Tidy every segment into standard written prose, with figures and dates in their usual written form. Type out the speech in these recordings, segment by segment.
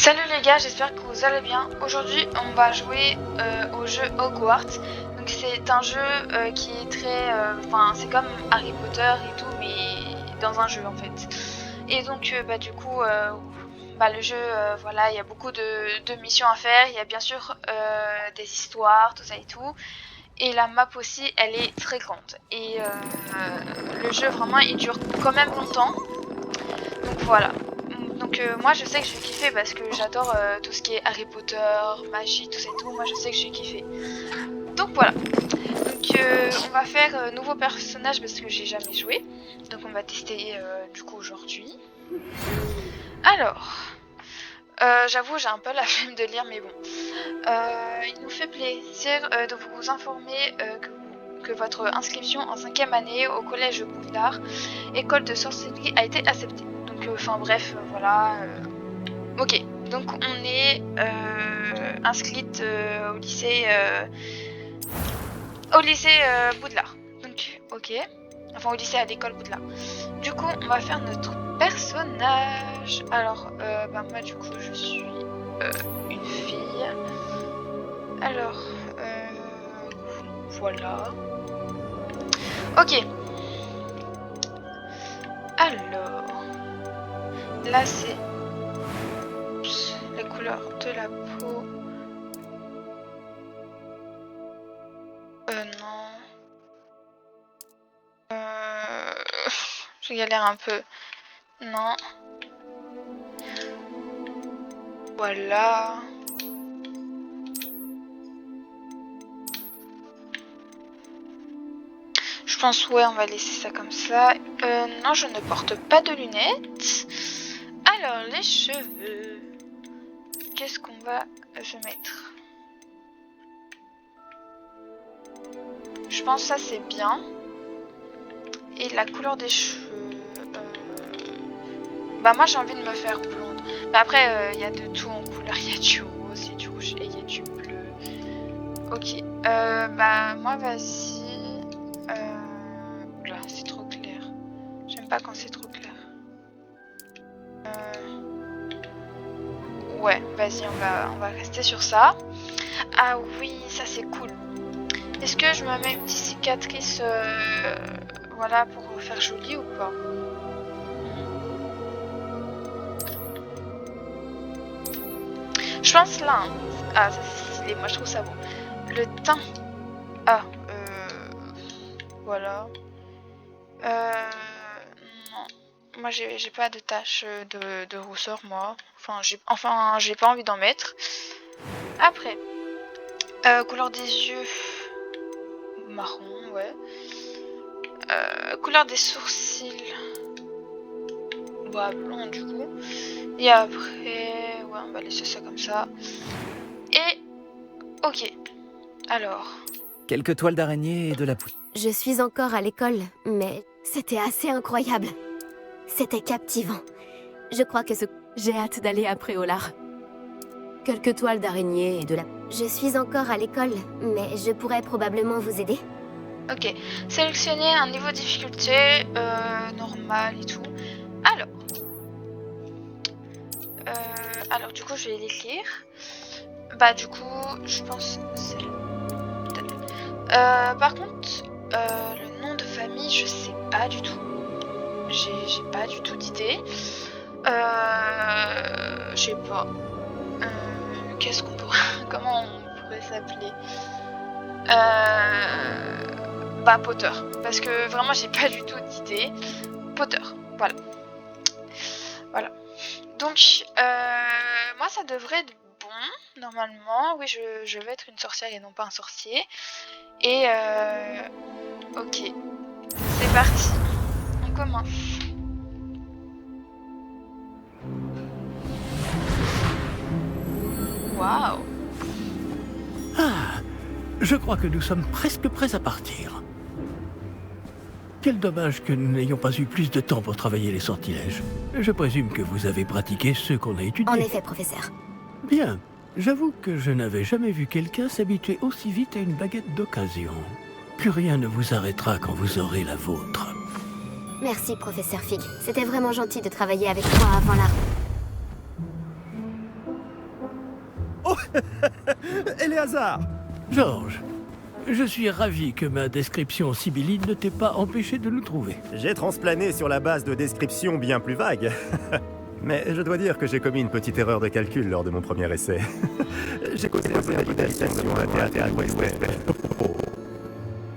Salut les gars, j'espère que vous allez bien. Aujourd'hui on va jouer au jeu Hogwarts. Donc c'est un jeu qui est très... Enfin c'est comme Harry Potter et tout, mais dans un jeu en fait. Et donc du coup le jeu, voilà, il y a beaucoup de missions à faire. Il y a bien sûr des histoires, tout ça et tout. Et la map aussi, elle est très grande. Et le jeu vraiment il dure quand même longtemps. Donc voilà. Donc moi je sais que je vais kiffer parce que j'adore tout ce qui est Harry Potter, magie, tout ça et tout. Moi je sais que je vais kiffer. Donc voilà. Donc on va faire nouveau personnage parce que j'ai jamais joué. Donc on va tester du coup aujourd'hui. Alors, j'avoue j'ai un peu la flemme de lire mais bon. Il nous fait plaisir de vous informer que votre inscription en 5e année au collège Poudlard, école de sorcellerie, a été acceptée. Donc enfin bref, voilà. Ok, donc on est inscrite au lycée Poudlard. Donc ok, enfin au lycée à l'école Poudlard. Du coup on va faire notre personnage. Alors moi du coup je suis une fille. Alors voilà. Ok. Alors là c'est la couleur de la peau. Non. Je galère un peu. Non. Voilà. Je pense ouais on va laisser ça comme ça. Non je ne porte pas de lunettes. Alors les cheveux. Qu'est-ce qu'on va se mettre? Je pense que ça c'est bien. Et la couleur des cheveux. Moi j'ai envie de me faire blonde. Mais après il y a de tout en couleur. Il y a du rose, il y a du rouge et il y a du bleu. Ok. Moi vas-y. Là c'est trop clair. J'aime pas quand c'est trop clair. Ouais, vas-y on va rester sur ça. Ah oui, ça c'est cool. Est-ce que je me mets une petite cicatrice voilà pour faire joli ou pas? Je pense là. Hein. Ah ça c'est stylé, moi je trouve ça beau. Le teint. Ah voilà. Non. Moi j'ai pas de taches de rousseur moi. Enfin j'ai pas envie d'en mettre. Après. Couleur des yeux. Marron, ouais. Couleur des sourcils. Blond du coup. Et après, ouais, on va laisser ça comme ça. Et ok. Alors. Quelques toiles d'araignée et de la poudre. Je suis encore à l'école, mais c'était assez incroyable. C'était captivant. Je crois que j'ai hâte d'aller à Préolard. Quelques toiles d'araignée et de la... Je suis encore à l'école, mais je pourrais probablement vous aider. Ok. Sélectionnez un niveau de difficulté normal et tout. Alors du coup je vais l'écrire. Du coup je pense c'est par contre le nom de famille je sais pas du tout. J'ai pas du tout d'idée. Je sais pas. Qu'est-ce qu'on pourrait... Comment on pourrait s'appeler? Potter. Parce que vraiment j'ai pas du tout d'idée. Potter, voilà. Voilà. Donc moi ça devrait être bon normalement. Oui je vais être une sorcière et non pas un sorcier. Et ok. C'est parti. On commence. Waouh. Ah, je crois que nous sommes presque prêts à partir. Quel dommage que nous n'ayons pas eu plus de temps pour travailler les sortilèges. Je présume que vous avez pratiqué ceux qu'on a étudiés. En effet, professeur. Bien. J'avoue que je n'avais jamais vu quelqu'un s'habituer aussi vite à une baguette d'occasion. Plus rien ne vous arrêtera quand vous aurez la vôtre. Merci, professeur Fig. C'était vraiment gentil de travailler avec toi avant la... Éléazar! Georges, je suis ravi que ma description sibylline ne t'ait pas empêché de nous trouver. J'ai transplané sur la base de descriptions bien plus vagues. Mais je dois dire que j'ai commis une petite erreur de calcul lors de mon premier essai. J'ai causé la validation à un théâtre western.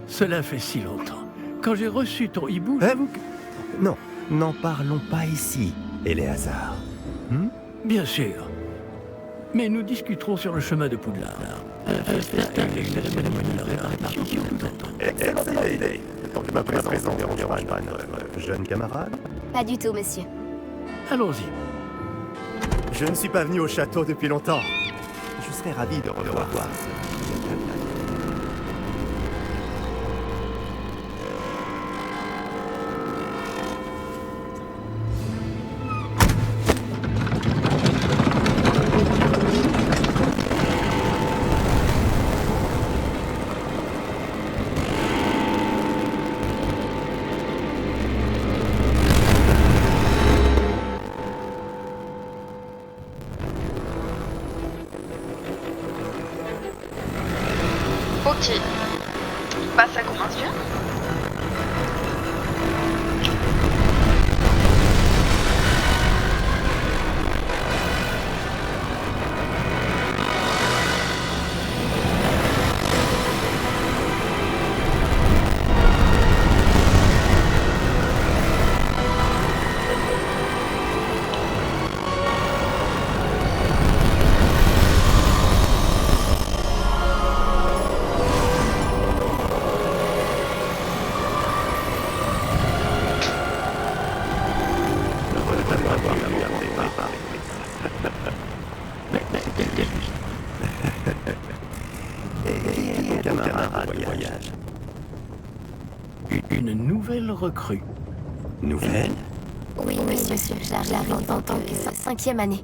Cela fait si longtemps. Quand j'ai reçu ton hibou, Avoue que... Non, n'en parlons pas ici, Éléazar. bien sûr. Mais nous discuterons sur le chemin de Poudlard. Excellente idée. Tant que ma présence dérangera un jeune camarade. Pas du tout, monsieur. Allons-y. Je ne suis pas venu au château depuis longtemps. Je serais ravi de revoir. Ok. Bah ça commence bien. Une nouvelle recrue. Nouvelle? Oui, monsieur, j'arrive en tant que 5e année.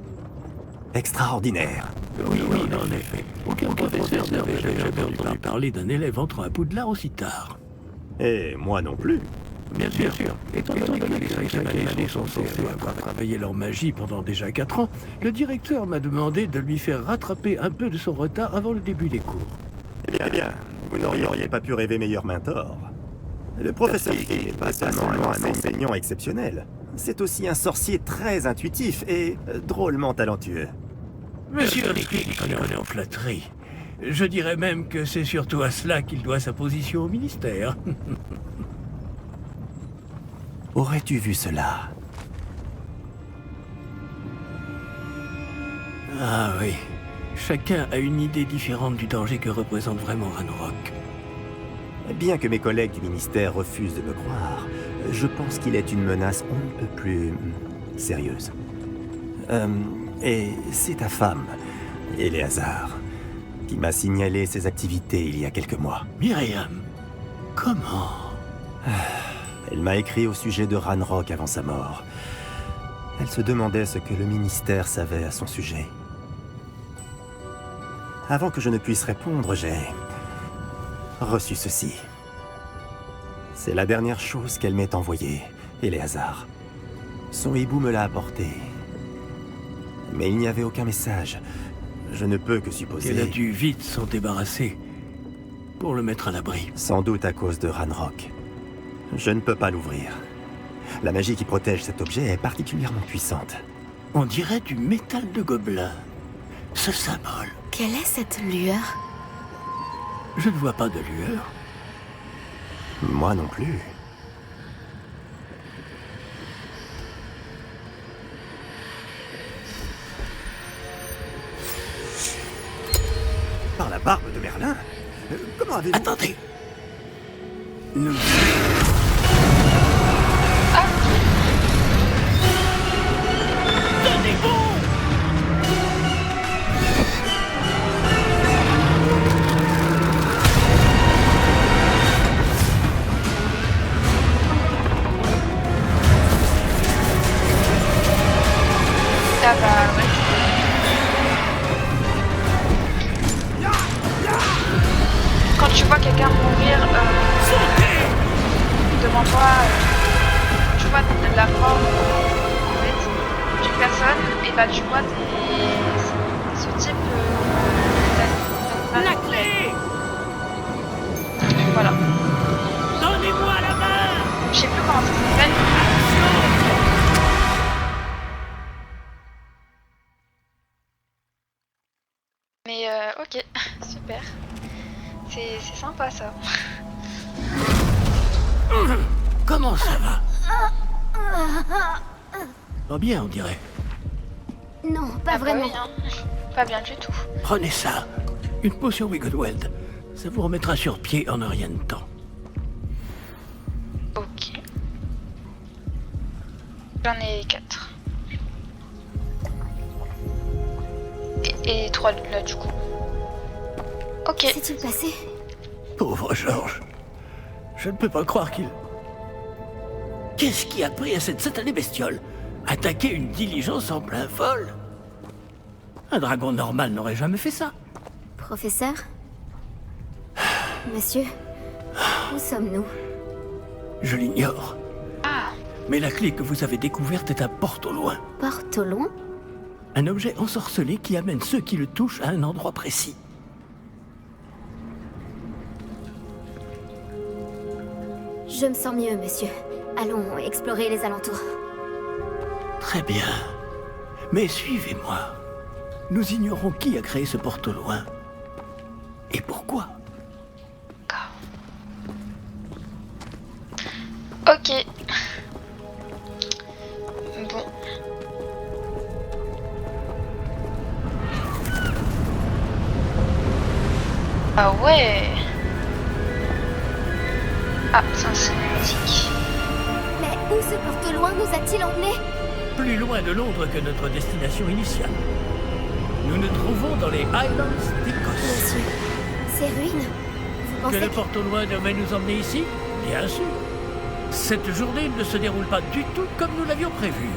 Extraordinaire. Oui, en effet. Aucun professeur n'avait jamais entendu parler d'un élève entrant à Poudlard aussi tard. Et moi non plus. Bien sûr. Étant donné que les 5e années sont censées avoir travaillé leur magie pendant déjà 4 ans, le directeur m'a demandé de lui faire rattraper un peu de son retard avant le début des cours. Eh bien, vous n'auriez pas pu rêver meilleur mentor. Le professeur King n'est pas seulement un enseignant exceptionnel, c'est aussi un sorcier très intuitif et drôlement talentueux. Monsieur Ricky connaît en flatterie. Je dirais même que c'est surtout à cela qu'il doit sa position au ministère. Aurais-tu vu cela? Ah oui. Chacun a une idée différente du danger que représente vraiment Ranrock. Bien que mes collègues du ministère refusent de me croire, je pense qu'il est une menace on ne peut plus sérieuse. Et c'est ta femme, Éléazar, qui m'a signalé ses activités il y a quelques mois. Myriam, comment? Elle m'a écrit au sujet de Ranrock avant sa mort. Elle se demandait ce que le ministère savait à son sujet. Avant que je ne puisse répondre, j'ai reçu ceci. C'est la dernière chose qu'elle m'ait envoyée, Éléazar. Son hibou me l'a apporté. Mais il n'y avait aucun message. Je ne peux que supposer... qu'elle a dû vite s'en débarrasser pour le mettre à l'abri. Sans doute à cause de Ranrock. Je ne peux pas l'ouvrir. La magie qui protège cet objet est particulièrement puissante. On dirait du métal de gobelin. Ce symbole. Quelle est cette lueur? Je ne vois pas de lueur. Moi non plus. Par la barbe de Merlin? Comment avez-vous... Attendez. Nous... Ah bah ouais. Quand tu vois quelqu'un mourir devant toi, tu vois la forme en fait, d'une personne, et bah tu vois ce type La clé! Voilà. Donnez-moi la main! Je sais plus comment ça s'appelle. Mais ok, super. C'est sympa ça. Comment ça va? Pas bien, on dirait. Non, pas Ah bah vraiment. oui, hein. Pas bien du tout. Prenez ça. Une potion Wiggleweld. Ça vous remettra sur pied en un rien de temps. Ok. J'en ai 4. Et 3 là du coup. Ok. S'est-il passé? Pauvre Georges. Je ne peux pas croire qu'il... Qu'est-ce qui a pris à cette satanée bestiole? Attaquer une diligence en plein vol? Un dragon normal n'aurait jamais fait ça. Professeur? Monsieur? Où sommes-nous? Je l'ignore. Ah, Mais la clé que vous avez découverte est un porte au loin. Porte au loin? Un objet ensorcelé qui amène ceux qui le touchent à un endroit précis. Je me sens mieux, monsieur. Allons explorer les alentours. Très bien. Mais suivez-moi. Nous ignorons qui a créé ce porte au loin. Et pourquoi? d'accord. Ok. Bon. Ah ouais. Ah, c'est un cinématique. Mais où ce porte au loin nous a-t-il emmenés? Plus loin de Londres que notre destination initiale. Nous nous trouvons dans les Highlands d'Écosse. Monsieur, ces ruines, vous Que pensez le porte au loin devait nous emmener ici? Bien sûr. Cette journée ne se déroule pas du tout comme nous l'avions prévu.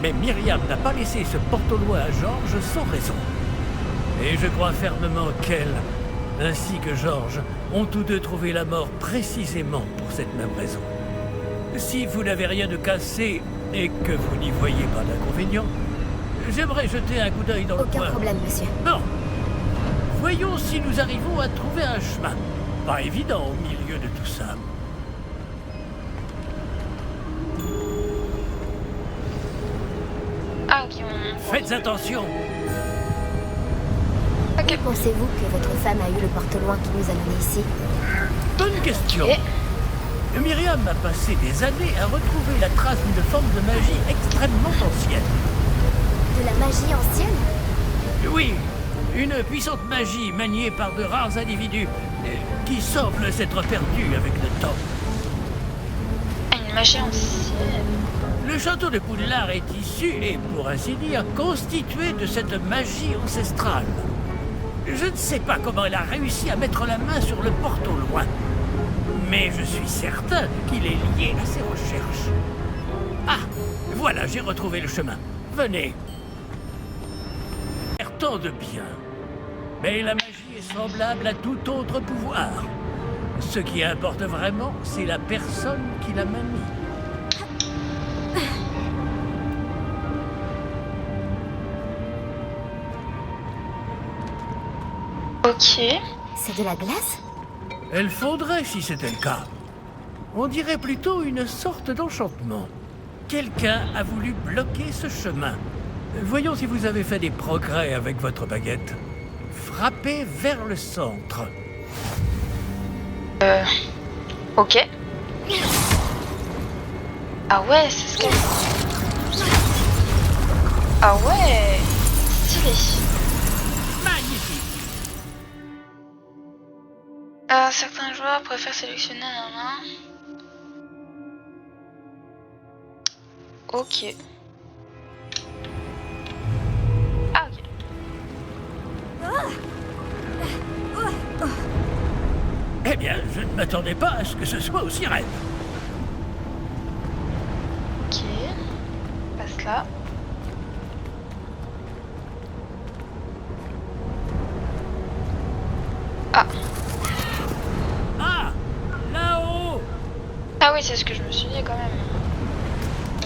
Mais Myriam n'a pas laissé ce porte au loin à Georges sans raison. Et je crois fermement qu'elle, ainsi que Georges, ont tous deux trouvé la mort précisément pour cette même raison. Si vous n'avez rien de cassé et que vous n'y voyez pas d'inconvénient, j'aimerais jeter un coup d'œil dans le Aucun coin. problème, monsieur. Non. Voyons si nous arrivons à trouver un chemin. Pas évident au milieu de tout ça. Ah ok, on... Faites attention. Ok. Où pensez-vous que votre femme a eu le porte au loin qui nous a menés ici? Bonne question. Et Myriam a passé des années à retrouver la trace d'une forme de magie extrêmement ancienne. De la magie ancienne? Oui, une puissante magie maniée par de rares individus qui semble s'être perdue avec le temps. une magie ancienne. Le château de Poudlard est issu et, pour ainsi dire, constitué de cette magie ancestrale. Je ne sais pas comment elle a réussi à mettre la main sur le porte au loin. Mais je suis certain qu'il est lié à ses recherches. Ah, voilà, j'ai retrouvé le chemin. Venez. Tant de bien. Mais la magie est semblable à tout autre pouvoir. Ce qui importe vraiment, c'est la personne qui la manie. Ok. C'est de la glace? Elle fondrait si c'était le cas. On dirait plutôt une sorte d'enchantement. Quelqu'un a voulu bloquer ce chemin. Voyons si vous avez fait des progrès avec votre baguette. Frappez vers le centre. Ok. Ah ouais, c'est ce qu'elle... Ah ouais. Stylé. Magnifique. Certains joueurs préfèrent sélectionner un. Ok. Ah ok. Eh bien, je ne m'attendais pas à ce que ce soit aussi raide. Ok. Passe là. Ah. Ah, là-haut. Ah oui, c'est ce que je me suis dit quand même.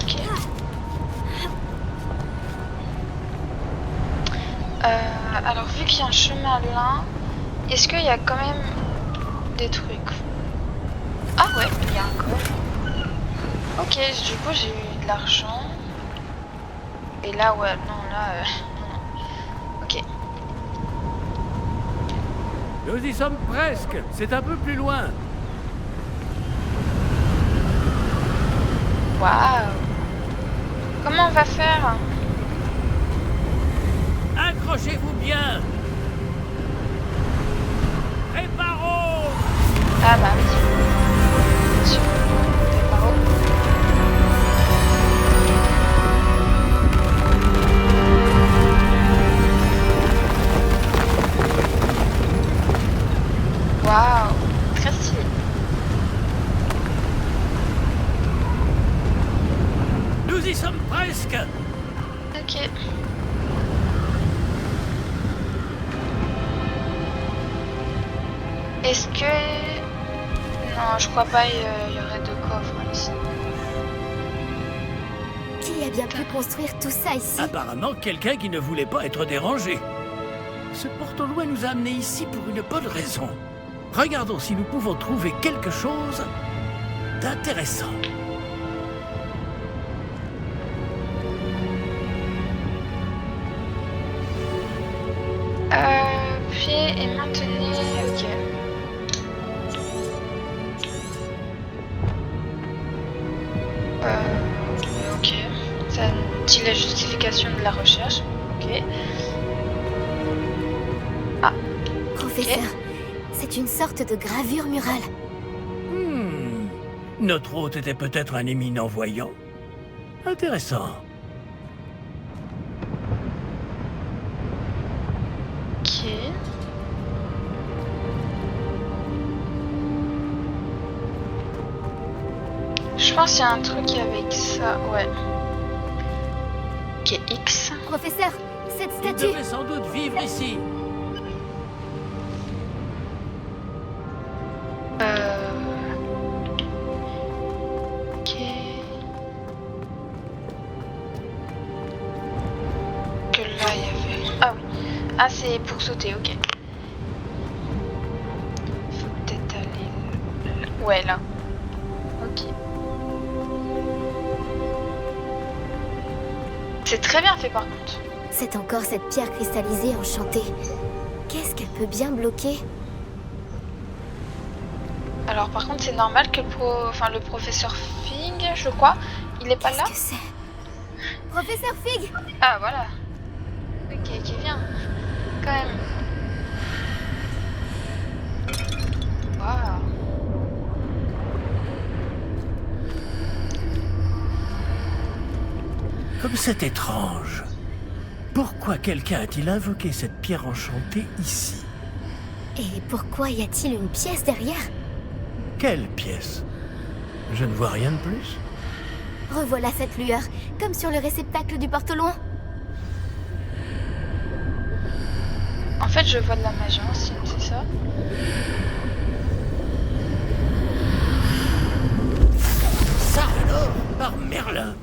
Ok. Alors vu qu'il y a un chemin là, est-ce qu'il y a quand même des trucs? Ah ouais, il y a un coffre. Ok, du coup j'ai eu de l'argent. Et là, ouais, non, là... non. Ok. Nous y sommes presque. C'est un peu plus loin. Waouh. Comment on va faire? Accrochez-vous bien. Préparons. Ah bah oui. Bien sûr. Préparo. Waouh, très stylé. Nous y sommes presque. Ok. Est-ce que... Non, je crois pas il y aurait de coffre ici. Qui a bien pu construire tout ça ici? Apparemment, quelqu'un qui ne voulait pas être dérangé. Ce porte au loin nous a amenés ici pour une bonne raison. Regardons si nous pouvons trouver quelque chose d'intéressant. Pied et maintenir, ok. Ok. Ça dit la justification de la recherche. Ok. Professeur, c'est une sorte de gravure murale. Notre hôte était peut-être un éminent voyant. Intéressant. Ok. Je pense qu'il y a un truc avec ça, ouais. Ok, X. Professeur, cette Il statue... devait sans doute vivre ici. Ok. Que là, il y avait... Ah oui. Ah, c'est pour sauter, ok. Faut peut-être aller... là. Ouais, là. Ok. C'est très bien fait, par contre. C'est encore cette pierre cristallisée enchantée. Qu'est-ce qu'elle peut bien bloquer? Alors, par contre, c'est normal que le professeur Fig, je crois, il est pas là. Qu'est-ce que c'est? Professeur Fig! Ah, voilà. Ok, qui vient. Quand même. Waouh. Comme c'est étrange. Pourquoi quelqu'un a-t-il invoqué cette pierre enchantée ici? Et pourquoi y a-t-il une pièce derrière? Quelle pièce? Je ne vois rien de plus. Revoilà cette lueur, comme sur le réceptacle du porte-loin. En fait, je vois de la magie ancienne, c'est ça? Ça alors, par Merlin.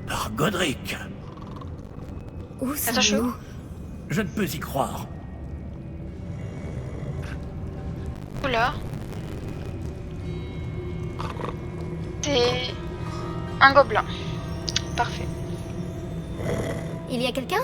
Par Godric. Où Attends, sommes-nous? Je ne peux y croire. Oula. C'est un gobelin. Parfait. Il y a quelqu'un?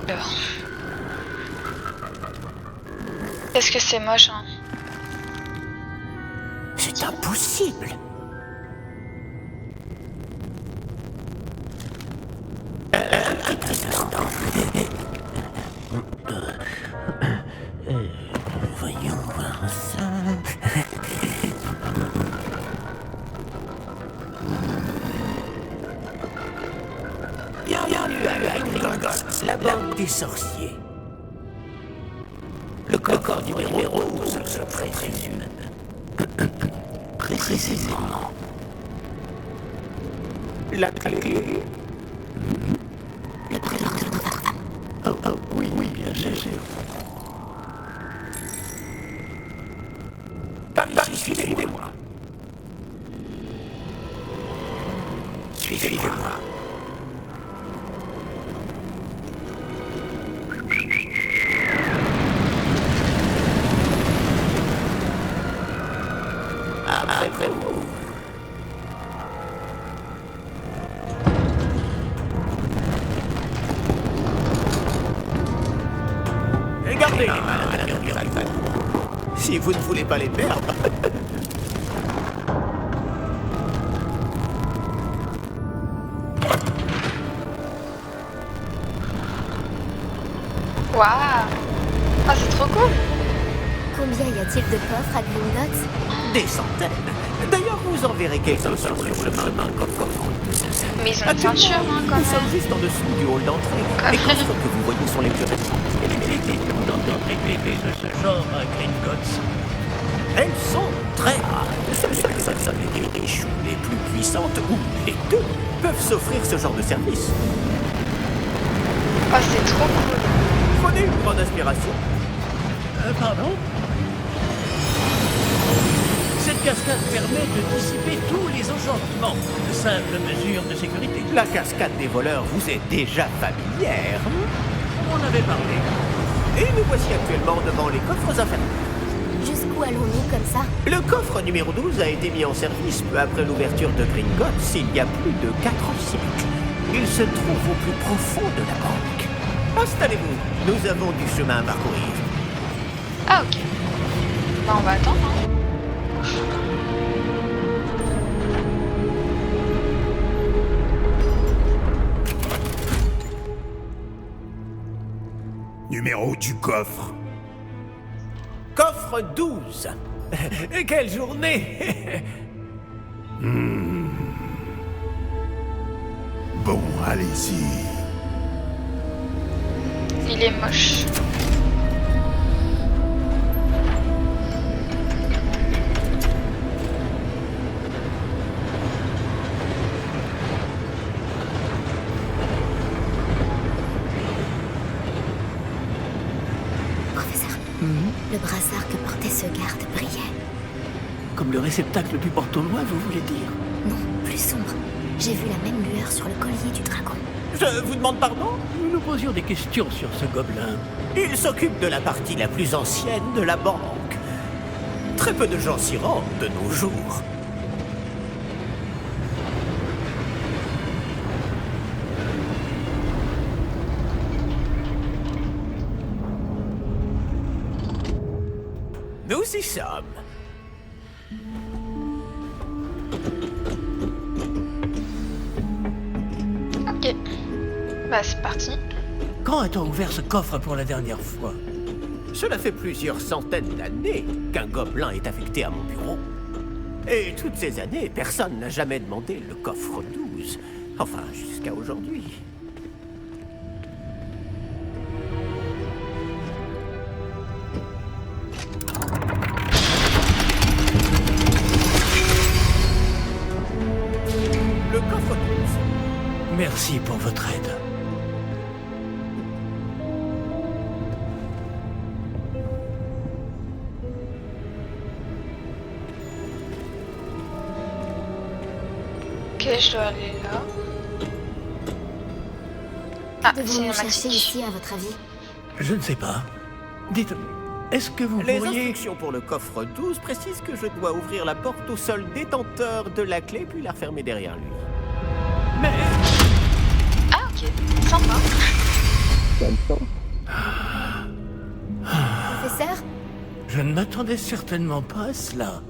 Alors. Qu'est-ce que c'est moche, hein? C'est impossible. Voyons voir ça. Bienvenue à Gringotts, la bande des sorciers. Le corps du héros se présume. Précisément. La clé. Oui, bien sûr. Par ici, suivez-moi. Suivez-moi. Après vous. Regardez les malins. Si vous ne voulez pas les perdre. Waouh. Ah, c'est trop cool. Combien y a-t-il de coffres à Gringotts? Des centaines. D'ailleurs, vous en verrez quelques-uns sur le chemin comme coffre. Mais ils ont une ceinture, hein, quand Nous sommes même. juste en dessous du hall d'entrée. Les coffres que vous voyez sont les plus récents. De ce genre à Gringotts. Elles sont très rares. Seules les riches ou les plus puissantes, ou les deux, peuvent s'offrir ce genre de service. Oh, c'est trop cool. Prenez une grande inspiration. Pardon? Cette cascade permet de dissiper tous les enchantements. Simple mesure de sécurité. La cascade des voleurs vous est déjà familière. On en avait parlé. Et nous voici actuellement devant les coffres infernaux. Jusqu'où allons-nous comme ça? Le coffre numéro 12 a été mis en service peu après l'ouverture de Gringotts il y a plus de 4 siècles. Il se trouve au plus profond de la banque. Installez-vous, nous avons du chemin à parcourir. Ah, ok. Bah, on va attendre, hein. Numéro du coffre. Coffre 12. Quelle journée. Bon, allez-y. Il est moche. Professeur, le brassard que portait ce garde brillait. Comme le réceptacle du porte-au-loin, vous voulez dire? Non, plus sombre. J'ai vu la même lueur sur le collier du dragon. Je vous demande pardon? Nous nous posions des questions sur ce gobelin. Il s'occupe de la partie la plus ancienne de la banque. Très peu de gens s'y rendent de nos jours. Nous y sommes. Ok. Bah, c'est parti. Quand a-t-on ouvert ce coffre pour la dernière fois? Cela fait plusieurs centaines d'années qu'un gobelin est affecté à mon bureau. Et toutes ces années, personne n'a jamais demandé le coffre 12. Enfin, jusqu'à aujourd'hui. Le coffre 12. Merci pour votre aide. Ok, je dois aller là. Ah, Devons-nous chercher cinématique. ici, à votre avis? Je ne sais pas. Dites, est-ce que vous Les pourriez... instructions pour le coffre 12 précisent que je dois ouvrir la porte au seul détenteur de la clé puis la refermer derrière lui. Mais... Ah, ok. Sympa. Professeur? Je ne m'attendais certainement pas à cela.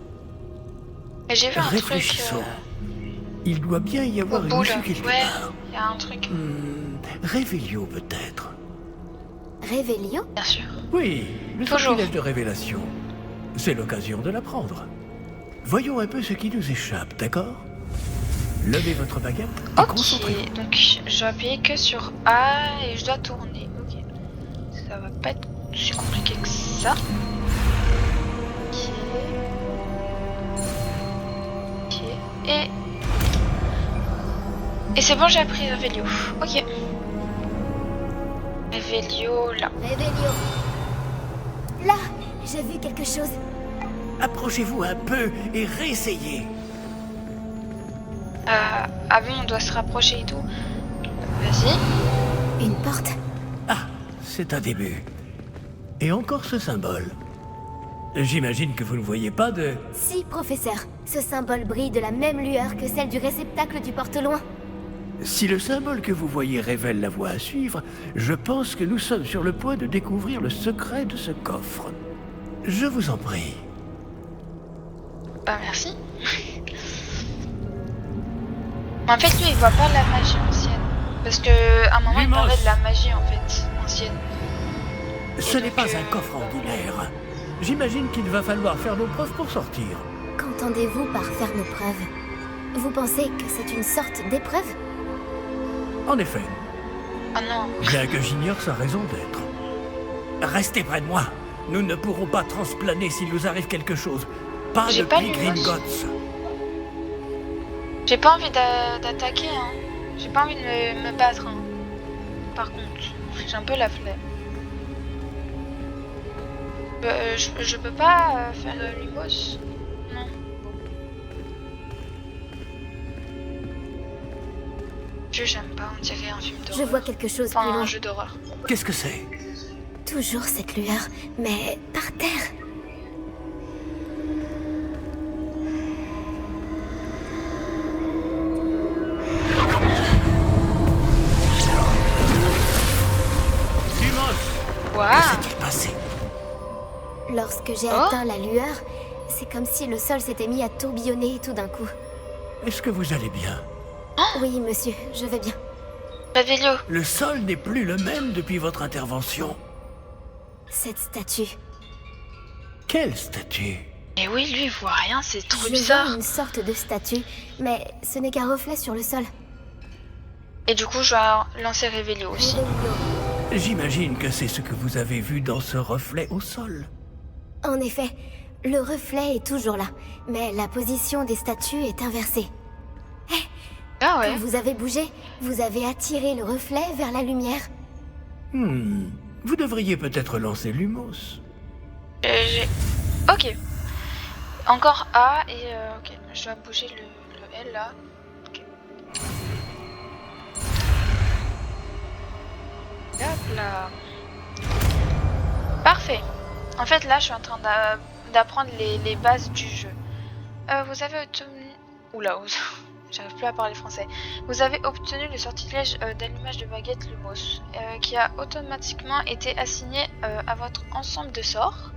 Mais j'ai vu un truc Réfléchissons. Il doit bien y au avoir une bout, issue là. quelque Ouais, part. il y a un truc. Révélio peut-être. Révélio? Bien sûr. Oui, le Toujours. sortilège de révélation. C'est l'occasion de l'apprendre. Voyons un peu ce qui nous échappe, d'accord? Levez votre baguette et Ok, concentrez-vous. donc je dois appuyer que sur A et je dois tourner. Ok. Ça va pas être si compliqué que ça. Ok. Ok. Et c'est bon, j'ai appris Révélio. Ok. Revelio là. Réveillon. Là, j'ai vu quelque chose. Approchez-vous un peu et réessayez. Ah bon, on doit se rapprocher et tout. Vas-y. Une porte. Ah, c'est un début. Et encore ce symbole. J'imagine que vous ne voyez pas de... Si, professeur. Ce symbole brille de la même lueur que celle du réceptacle du porte-loin. Si le symbole que vous voyez révèle la voie à suivre, je pense que nous sommes sur le point de découvrir le secret de ce coffre. Je vous en prie. Bah merci. En fait, lui, il voit pas la magie ancienne. Parce que à un moment, il Lumos. parlait de la magie en fait ancienne. Ce n'est donc, pas un coffre ordinaire. J'imagine qu'il va falloir faire nos preuves pour sortir. Qu'entendez-vous par faire nos preuves? Vous pensez que c'est une sorte d'épreuve? En effet, Ah non. bien que j'ignore sa raison d'être. Restez près de moi. Nous ne pourrons pas transplaner s'il nous arrive quelque chose. Pas J'ai de pas plis Lumos. Gringotts. J'ai pas envie d'attaquer, hein. J'ai pas envie de me battre, hein. Par contre, j'ai un peu la flemme. Je peux pas faire Lumos. Non. J'aime pas, on dirait un film Je d'horreur. vois quelque chose plus Enfin, loin. un jeu d'horreur. Qu'est-ce que c'est? Toujours cette lueur, mais par terre. Lumos! Waouh. Que s'est-il passé? Lorsque j'ai Oh. atteint la lueur, c'est comme si le sol s'était mis à tourbillonner tout d'un coup. Est-ce que vous allez bien? Oui, monsieur, je vais bien. Revelio. Le sol n'est plus le même depuis votre intervention. Cette statue. Quelle statue? Et oui, lui, il voit rien, c'est trop Je bizarre. vois une sorte de statue, mais ce n'est qu'un reflet sur le sol. Et du coup, je vais lancer Revelio aussi. Réveillon. J'imagine que c'est ce que vous avez vu dans ce reflet au sol. En effet, le reflet est toujours là, mais la position des statues est inversée. Ah ouais. Quand vous avez bougé, vous avez attiré le reflet vers la lumière. Vous devriez peut-être lancer Lumos. Ok. Encore A et ok. Je dois bouger le L là. Ok. Hop là. Parfait. En fait là je suis en train d'apprendre les bases du jeu. Vous avez obtenu... Oula, j'arrive plus à parler français. Vous avez obtenu le sortilège d'allumage de baguette Lumos, qui a automatiquement été assigné à votre ensemble de sorts.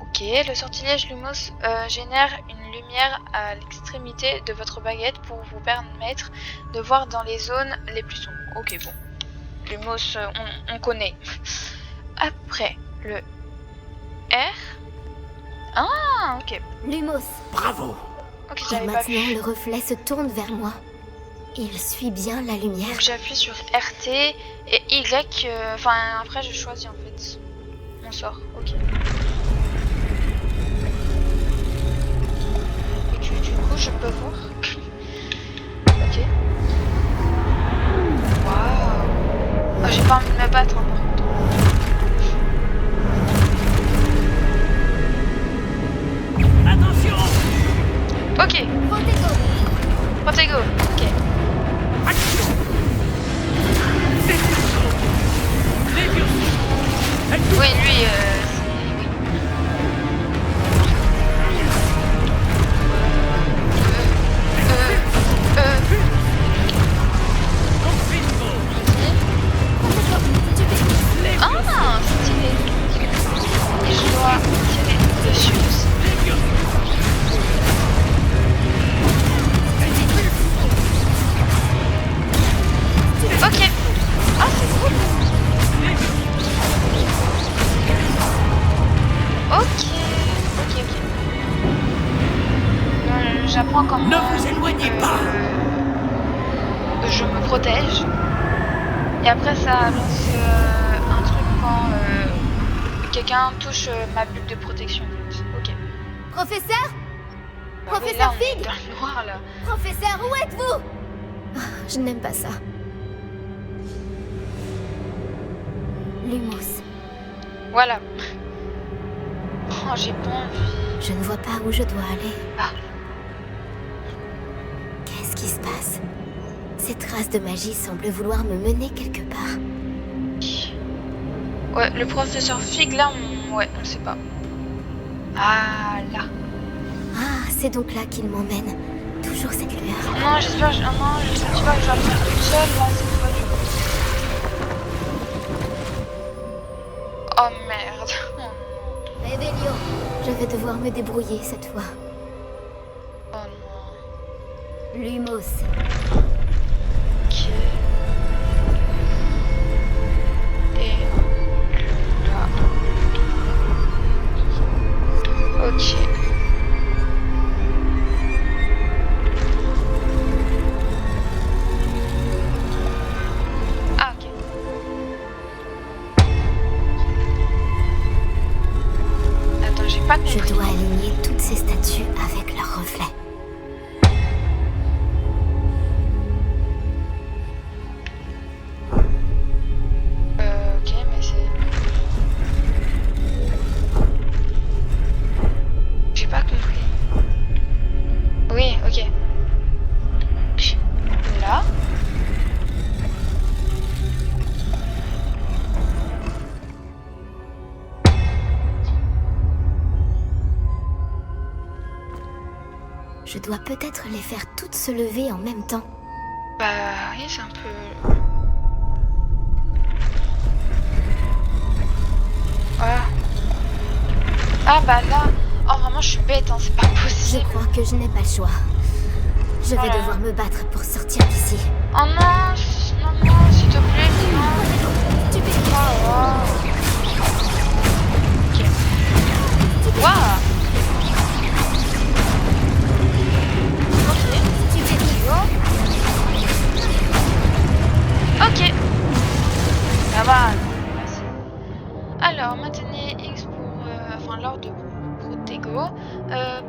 Ok, le sortilège Lumos génère une lumière à l'extrémité de votre baguette pour vous permettre de voir dans les zones les plus sombres. Ok, bon. Lumos, on connaît. Après, le R. Ah, ok. Lumos. Bravo! Ok, Et j'avais pas maintenant, vu. le reflet se tourne vers moi. Il suit bien la lumière. Donc j'appuie sur RT et Y. Enfin, après je choisis en fait mon sort. Ok. Et du coup, je peux voir. Ok. Waouh. Oh, j'ai pas envie de me battre, hein, par contre. Attention! Ok. Protego. Ok. Action! Lévioso! Oui, lui, Ah, stylé. Et je dois tirer dessus aussi. Ok. Ah, c'est cool. Ok. J'apprends comment... Ne vous éloignez pas! Je me protège. Et après, ça lance un truc quand quelqu'un touche ma bulle de protection. Ok. Professeur? Bah oui, Professeur là, on est Fig. dans le noir, là. Professeur, où êtes-vous? Je n'aime pas ça. Lumos. Voilà. Oh, j'ai pas envie. Je ne vois pas où je dois aller. Ah. Qu'est-ce qui se passe? Ces traces de magie semblent vouloir me mener quelque part. Ouais, le professeur Fig, là, ouais, on sait pas. Ah, là. Ah, c'est donc là qu'il m'emmène. Toujours cette lueur. Non, j'espère que je vais le faire toute seule, là, cette fois, du coup. Oh, merde. Revelio. Je vais devoir me débrouiller cette fois. Oh, non. Lumos. Ok. Et là. Ok. Ah, ok. Attends, j'ai pas compris. Je dois aligner toutes ces statues avec leurs reflets. Ok, mais c'est... J'ai pas compris. Oui, ok. Là. Je dois peut-être les faire toutes se lever en même temps. Bah oui, c'est un peu... Ah. Ah bah là... Oh vraiment je suis bête, hein, c'est pas Je possible. crois que je n'ai pas le choix. Je vais Voilà. devoir me battre pour sortir d'ici. Oh non, non, non, s'il te plaît, non. Tu peux Oh, oh. Ok. Waouh. Ok. Tu fais Ok. Ça va. Merci. Alors, maintenez X pour... enfin, l'ordre de Protego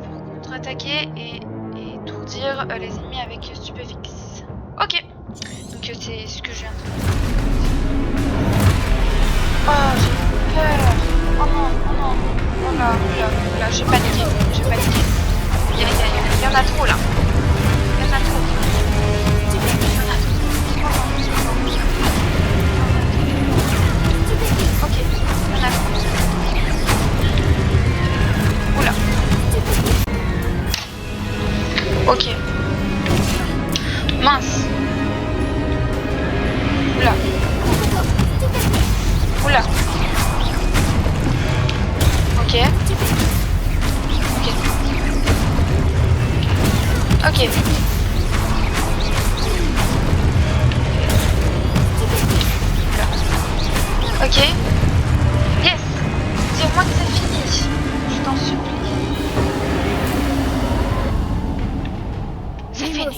pour contre-attaquer et étourdir les ennemis avec stupéfixe. Ok. Donc c'est ce que je viens de faire. Oh, j'ai peur. Oh non, oh non. Oh là, j'ai paniqué. Il y en a trop là. Il y en a trop. Ok, il y en a trop. Oula. Ok. Mince. Oula. Oula. Ok. Ok. Ok. Ok. Yes. Dis-moi que c'est fini. Je t'en supplie. C'est fini.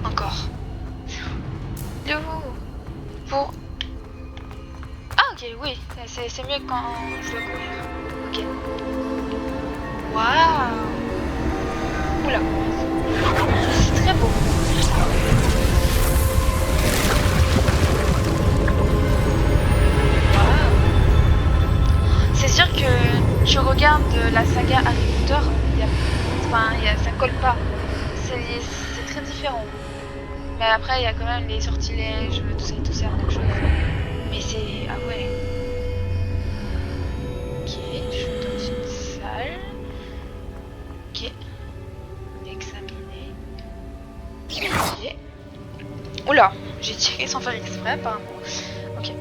Encore. De vous. Pour... Ah ok, oui. C'est mieux quand je dois courir. Ok. Waouh. Oula. C'est très beau. C'est sûr que tu regardes la saga Harry Potter, ça colle pas. C'est très différent. Mais après, il y a quand même les sortilèges, tout ça, donc mais c'est... Ah ouais. Ok, je suis dans une salle. Ok. Examiner. Ok. Oula, j'ai tiré sans faire exprès apparemment. Ok.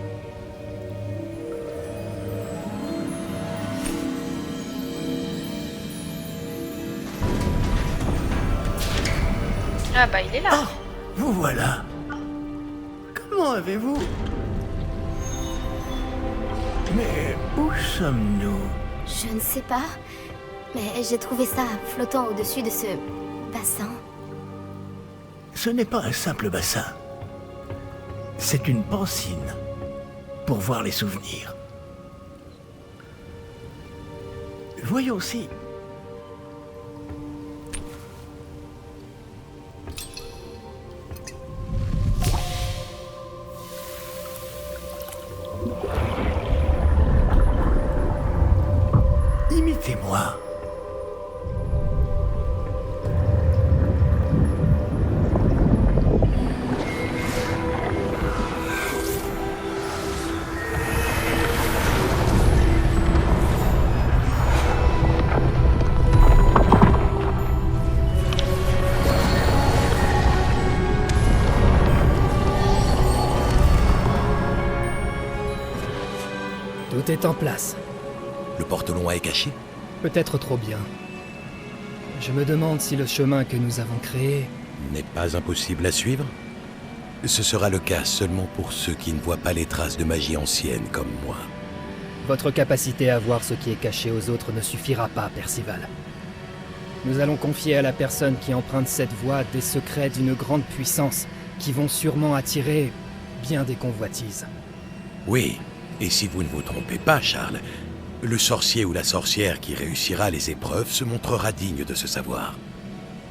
Ah bah il est là. Ah, vous voilà. Comment avez-vous... Mais où sommes-nous? Je ne sais pas, mais j'ai trouvé ça flottant au-dessus de ce bassin. Ce n'est pas un simple bassin. C'est une pancine pour voir les souvenirs. Voyons si... Tout est en place. Le porte-loin est caché? Peut-être trop bien. Je me demande si le chemin que nous avons créé... N'est pas impossible à suivre? Ce sera le cas seulement pour ceux qui ne voient pas les traces de magie ancienne comme moi. Votre capacité à voir ce qui est caché aux autres ne suffira pas, Percival. Nous allons confier à la personne qui emprunte cette voie des secrets d'une grande puissance qui vont sûrement attirer bien des convoitises. Oui, et si vous ne vous trompez pas, Charles, le sorcier ou la sorcière qui réussira les épreuves se montrera digne de ce savoir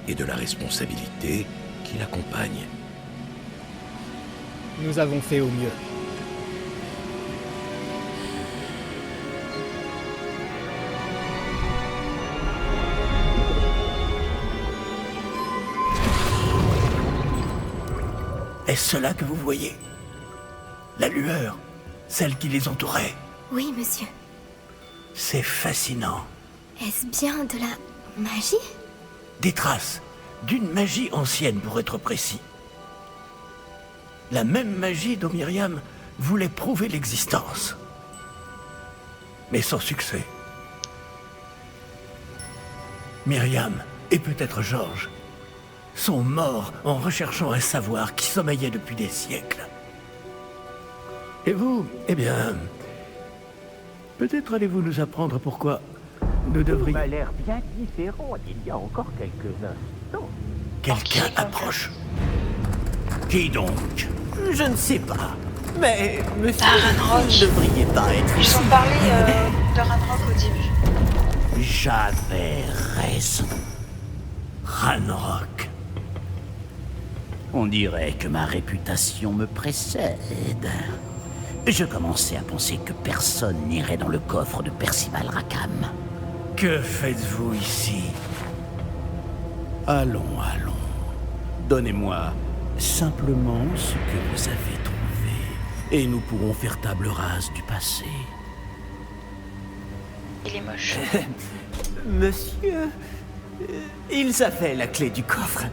et de la responsabilité qui l'accompagne. Nous avons fait au mieux. Est-ce cela que vous voyez? La lueur, celle qui les entourait. Oui, monsieur. C'est fascinant. Est-ce bien de la magie? Des traces d'une magie ancienne, pour être précis. La même magie dont Myriam voulait prouver l'existence. Mais sans succès. Myriam, et peut-être Georges, sont morts en recherchant un savoir qui sommeillait depuis des siècles. Et vous, eh bien... Peut-être allez-vous nous apprendre pourquoi nous devrions... m'a l'air bien différent d'il y a encore quelques instants. Quelqu'un approche. Qui donc? Je ne sais pas. Mais, monsieur, Ranrock. vous ne devriez pas être Ils ici. ont parlé de Ranrock au début. J'avais raison. Ranrock. On dirait que ma réputation me précède. Je commençais à penser que personne n'irait dans le coffre de Percival Rackham. Que faites-vous ici? Allons, allons. Donnez-moi simplement ce que vous avez trouvé, et nous pourrons faire table rase du passé. Il est moche. Monsieur, ils avaient la clé du coffre.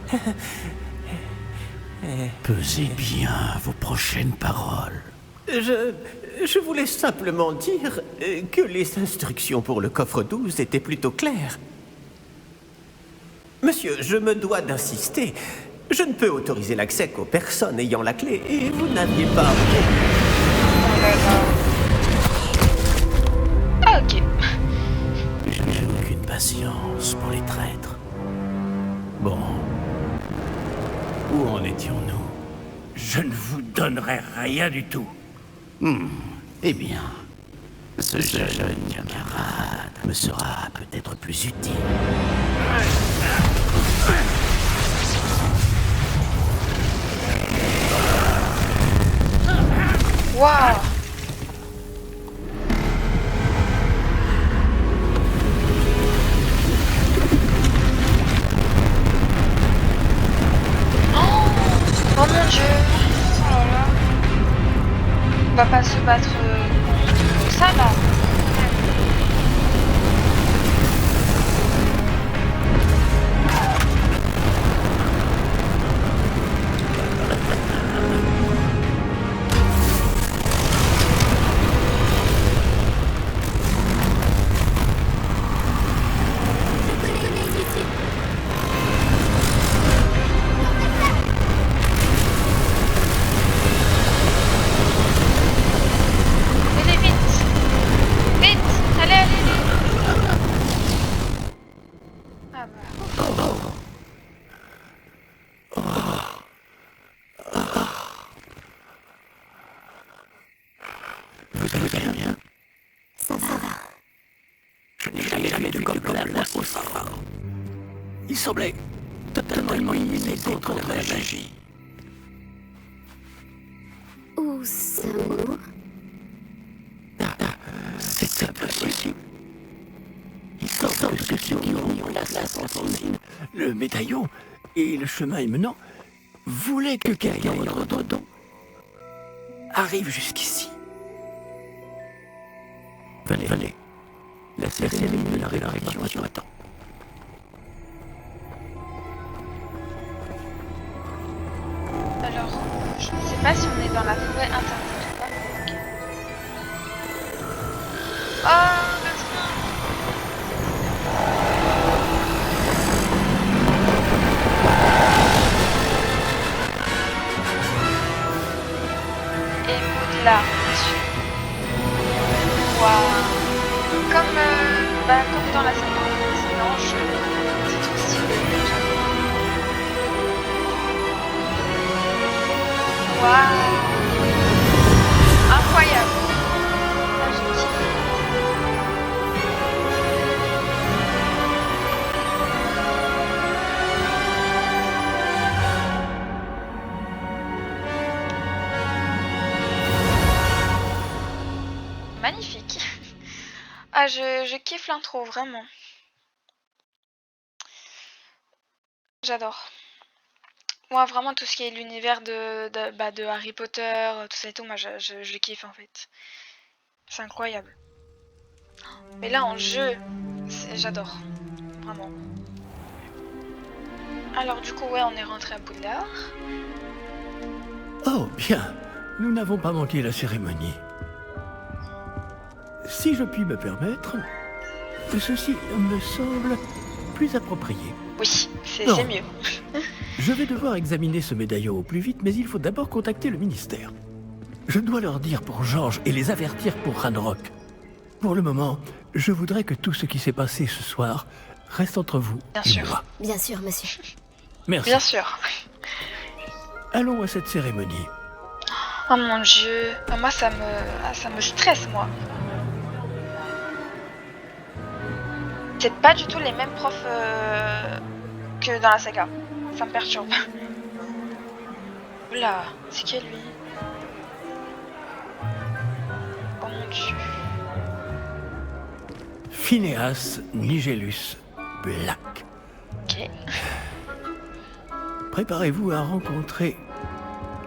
Pesez bien vos prochaines paroles. Je voulais simplement dire que les instructions pour le coffre 12 étaient plutôt claires. Monsieur, je me dois d'insister. Je ne peux autoriser l'accès qu'aux personnes ayant la clé, et vous n'aviez pas... Oh là là. Ah, ok. Je n'ai aucune patience pour les traîtres. Bon. Où en étions-nous? Je ne vous donnerai rien du tout. Eh bien, ce jeune camarade me sera peut-être plus utile. Waouh. Oh mon dieu. Oh là là. On va pas se battre contre ça là. Allez vite. Vite. Allez, allez, allez. Ah bah. Vous allez bien? Ça va. Je n'ai jamais vu comme la place au savant. Il semblait totalement immunisé contre la magie. Où sommes-nous? C'est impossible. Il semble que ceux qui ont mis en place l'assassine Le médaillon et le chemin émenant voulaient que quelqu'un d'autre arrive jusqu'ici. Venez. Laissez-les la réaction attend. Alors, je ne sais pas si on est dans la forêt interdite ou pas. Ah, le train. Et Poudlard, bien sûr. Waouh. Comme dans la saga précédente, c'est trop stylé. Waouh. Incroyable. Là, j'ai kiffé. Magnifique. Ah, je kiffe l'intro, vraiment. J'adore. Moi, vraiment, tout ce qui est l'univers de Harry Potter, tout ça et tout, moi, je kiffe, en fait. C'est incroyable. Mais là, en jeu, j'adore. Vraiment. Alors, du coup, ouais, on est rentré à Poudlard. Oh, bien. Nous n'avons pas manqué la cérémonie. Si je puis me permettre, ceci me semble plus approprié. Oui, c'est Non. mieux. Je vais devoir examiner ce médaillon au plus vite, mais il faut d'abord contacter le ministère. Je dois leur dire pour Georges et les avertir pour Ranrock. Pour le moment, je voudrais que tout ce qui s'est passé ce soir reste entre vous Bien et sûr. moi. Bien sûr, monsieur. Merci. Bien sûr. Allons à cette cérémonie. Oh mon dieu. Ah, moi, ça me stresse, moi. C'est pas du tout les mêmes profs que dans la saga. Ça me perturbe. Oula, c'est qui lui? Oh mon dieu. Phineas Nigellus Black. Ok. Préparez-vous à rencontrer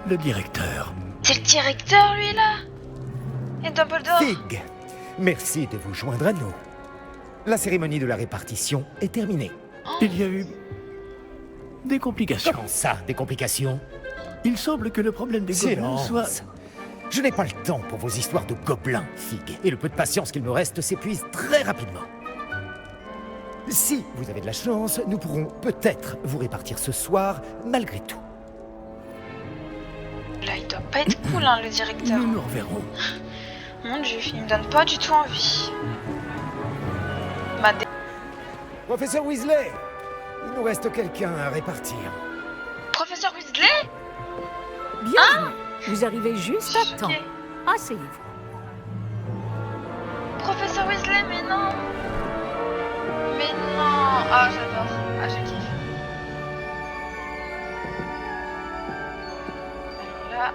le directeur. C'est le directeur, lui, là? Et Dumbledore? Fig, merci de vous joindre à nous. La cérémonie de la répartition est terminée. Il y a eu des complications. Comment ça, des complications? Il semble que le problème des gobelins Silence. soit... Je n'ai pas le temps pour vos histoires de gobelins, Fig, et le peu de patience qu'il me reste s'épuise très rapidement. Si vous avez de la chance, nous pourrons peut-être vous répartir ce soir, malgré tout. Là, il doit pas être cool, hein, le directeur. Nous nous reverrons. Mon dieu, il me donne pas du tout envie. Ma dé... Professeur Weasley, il nous reste quelqu'un à répartir. Professeur Weasley? Bien, vous arrivez juste à temps. Ok. Asseyez-vous. Professeur Weasley, mais non. Mais non. Ah, j'adore. Ah, je kiffe. Alors là...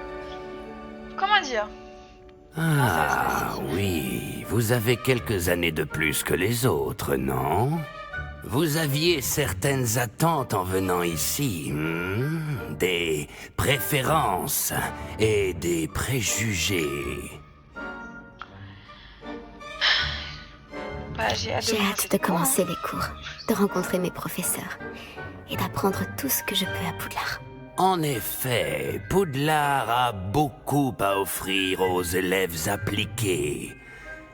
Comment dire? Ah oui, vous avez quelques années de plus que les autres, non? Vous aviez certaines attentes en venant ici, des préférences et des préjugés. Bah, j'ai hâte J'ai hâte de commencer les cours, de rencontrer mes professeurs et d'apprendre tout ce que je peux à Poudlard. En effet, Poudlard a beaucoup à offrir aux élèves appliqués.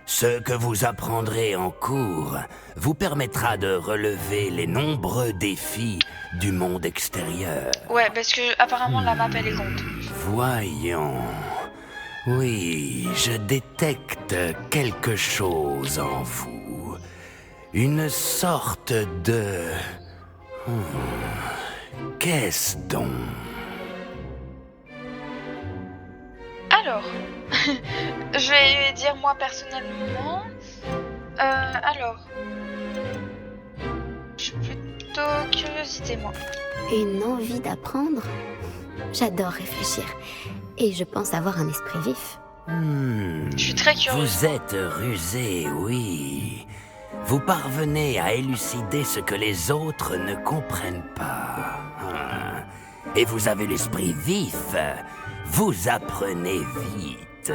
Ce que vous apprendrez en cours vous permettra de relever les nombreux défis du monde extérieur. Ouais, parce que apparemment la map elle est grande. Voyons. Oui, je détecte quelque chose en vous. Une sorte de... Qu'est-ce donc? Alors, je vais dire moi personnellement. Alors, je suis plutôt curiosité moi. Une envie d'apprendre? J'adore réfléchir et je pense avoir un esprit vif. Je suis très curieuse. Vous êtes rusé, oui. Vous parvenez à élucider ce que les autres ne comprennent pas. Et vous avez l'esprit vif. Vous apprenez vite.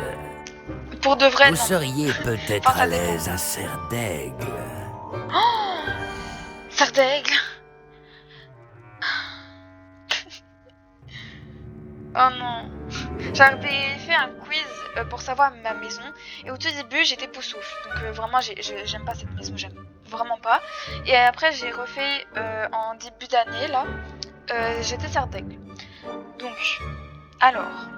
Pour de vrai, vous non. seriez peut-être Enfin, ça à dépend. l'aise à Serdaigle. Oh, Serdaigle. Oh non. j'avais fait un quiz pour savoir ma maison. Et au tout début, j'étais poussouf. Donc vraiment, j'aime pas cette maison, j'aime vraiment pas. Et après, j'ai refait en début d'année, là. J'étais Serdaigle. Donc, alors...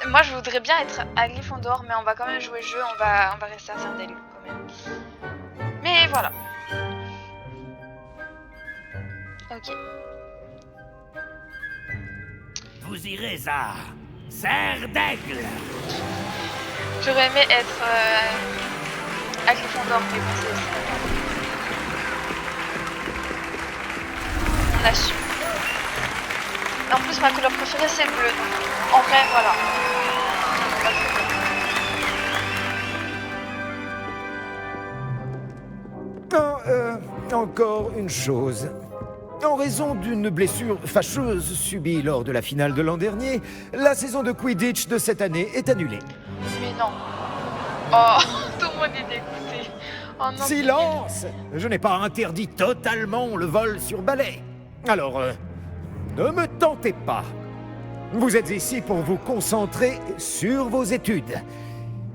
Moi, je voudrais bien être à Gryffondor, mais on va quand même jouer le jeu, on va rester à Serdaigle, quand même. Mais voilà. Ok. Vous irez à Serdaigle. J'aurais aimé être à Gryffondor, mais bon, c'est pas grave. On assume. En plus, ma couleur préférée, c'est le bleu. Donc, en vrai, voilà. Encore une chose. En raison d'une blessure fâcheuse subie lors de la finale de l'an dernier, la saison de Quidditch de cette année est annulée. Mais non. Oh, tout le monde est dégoûté. Oh non. Silence! Je n'ai pas interdit totalement le vol sur balai. Alors, ne me tentez pas. Vous êtes ici pour vous concentrer sur vos études.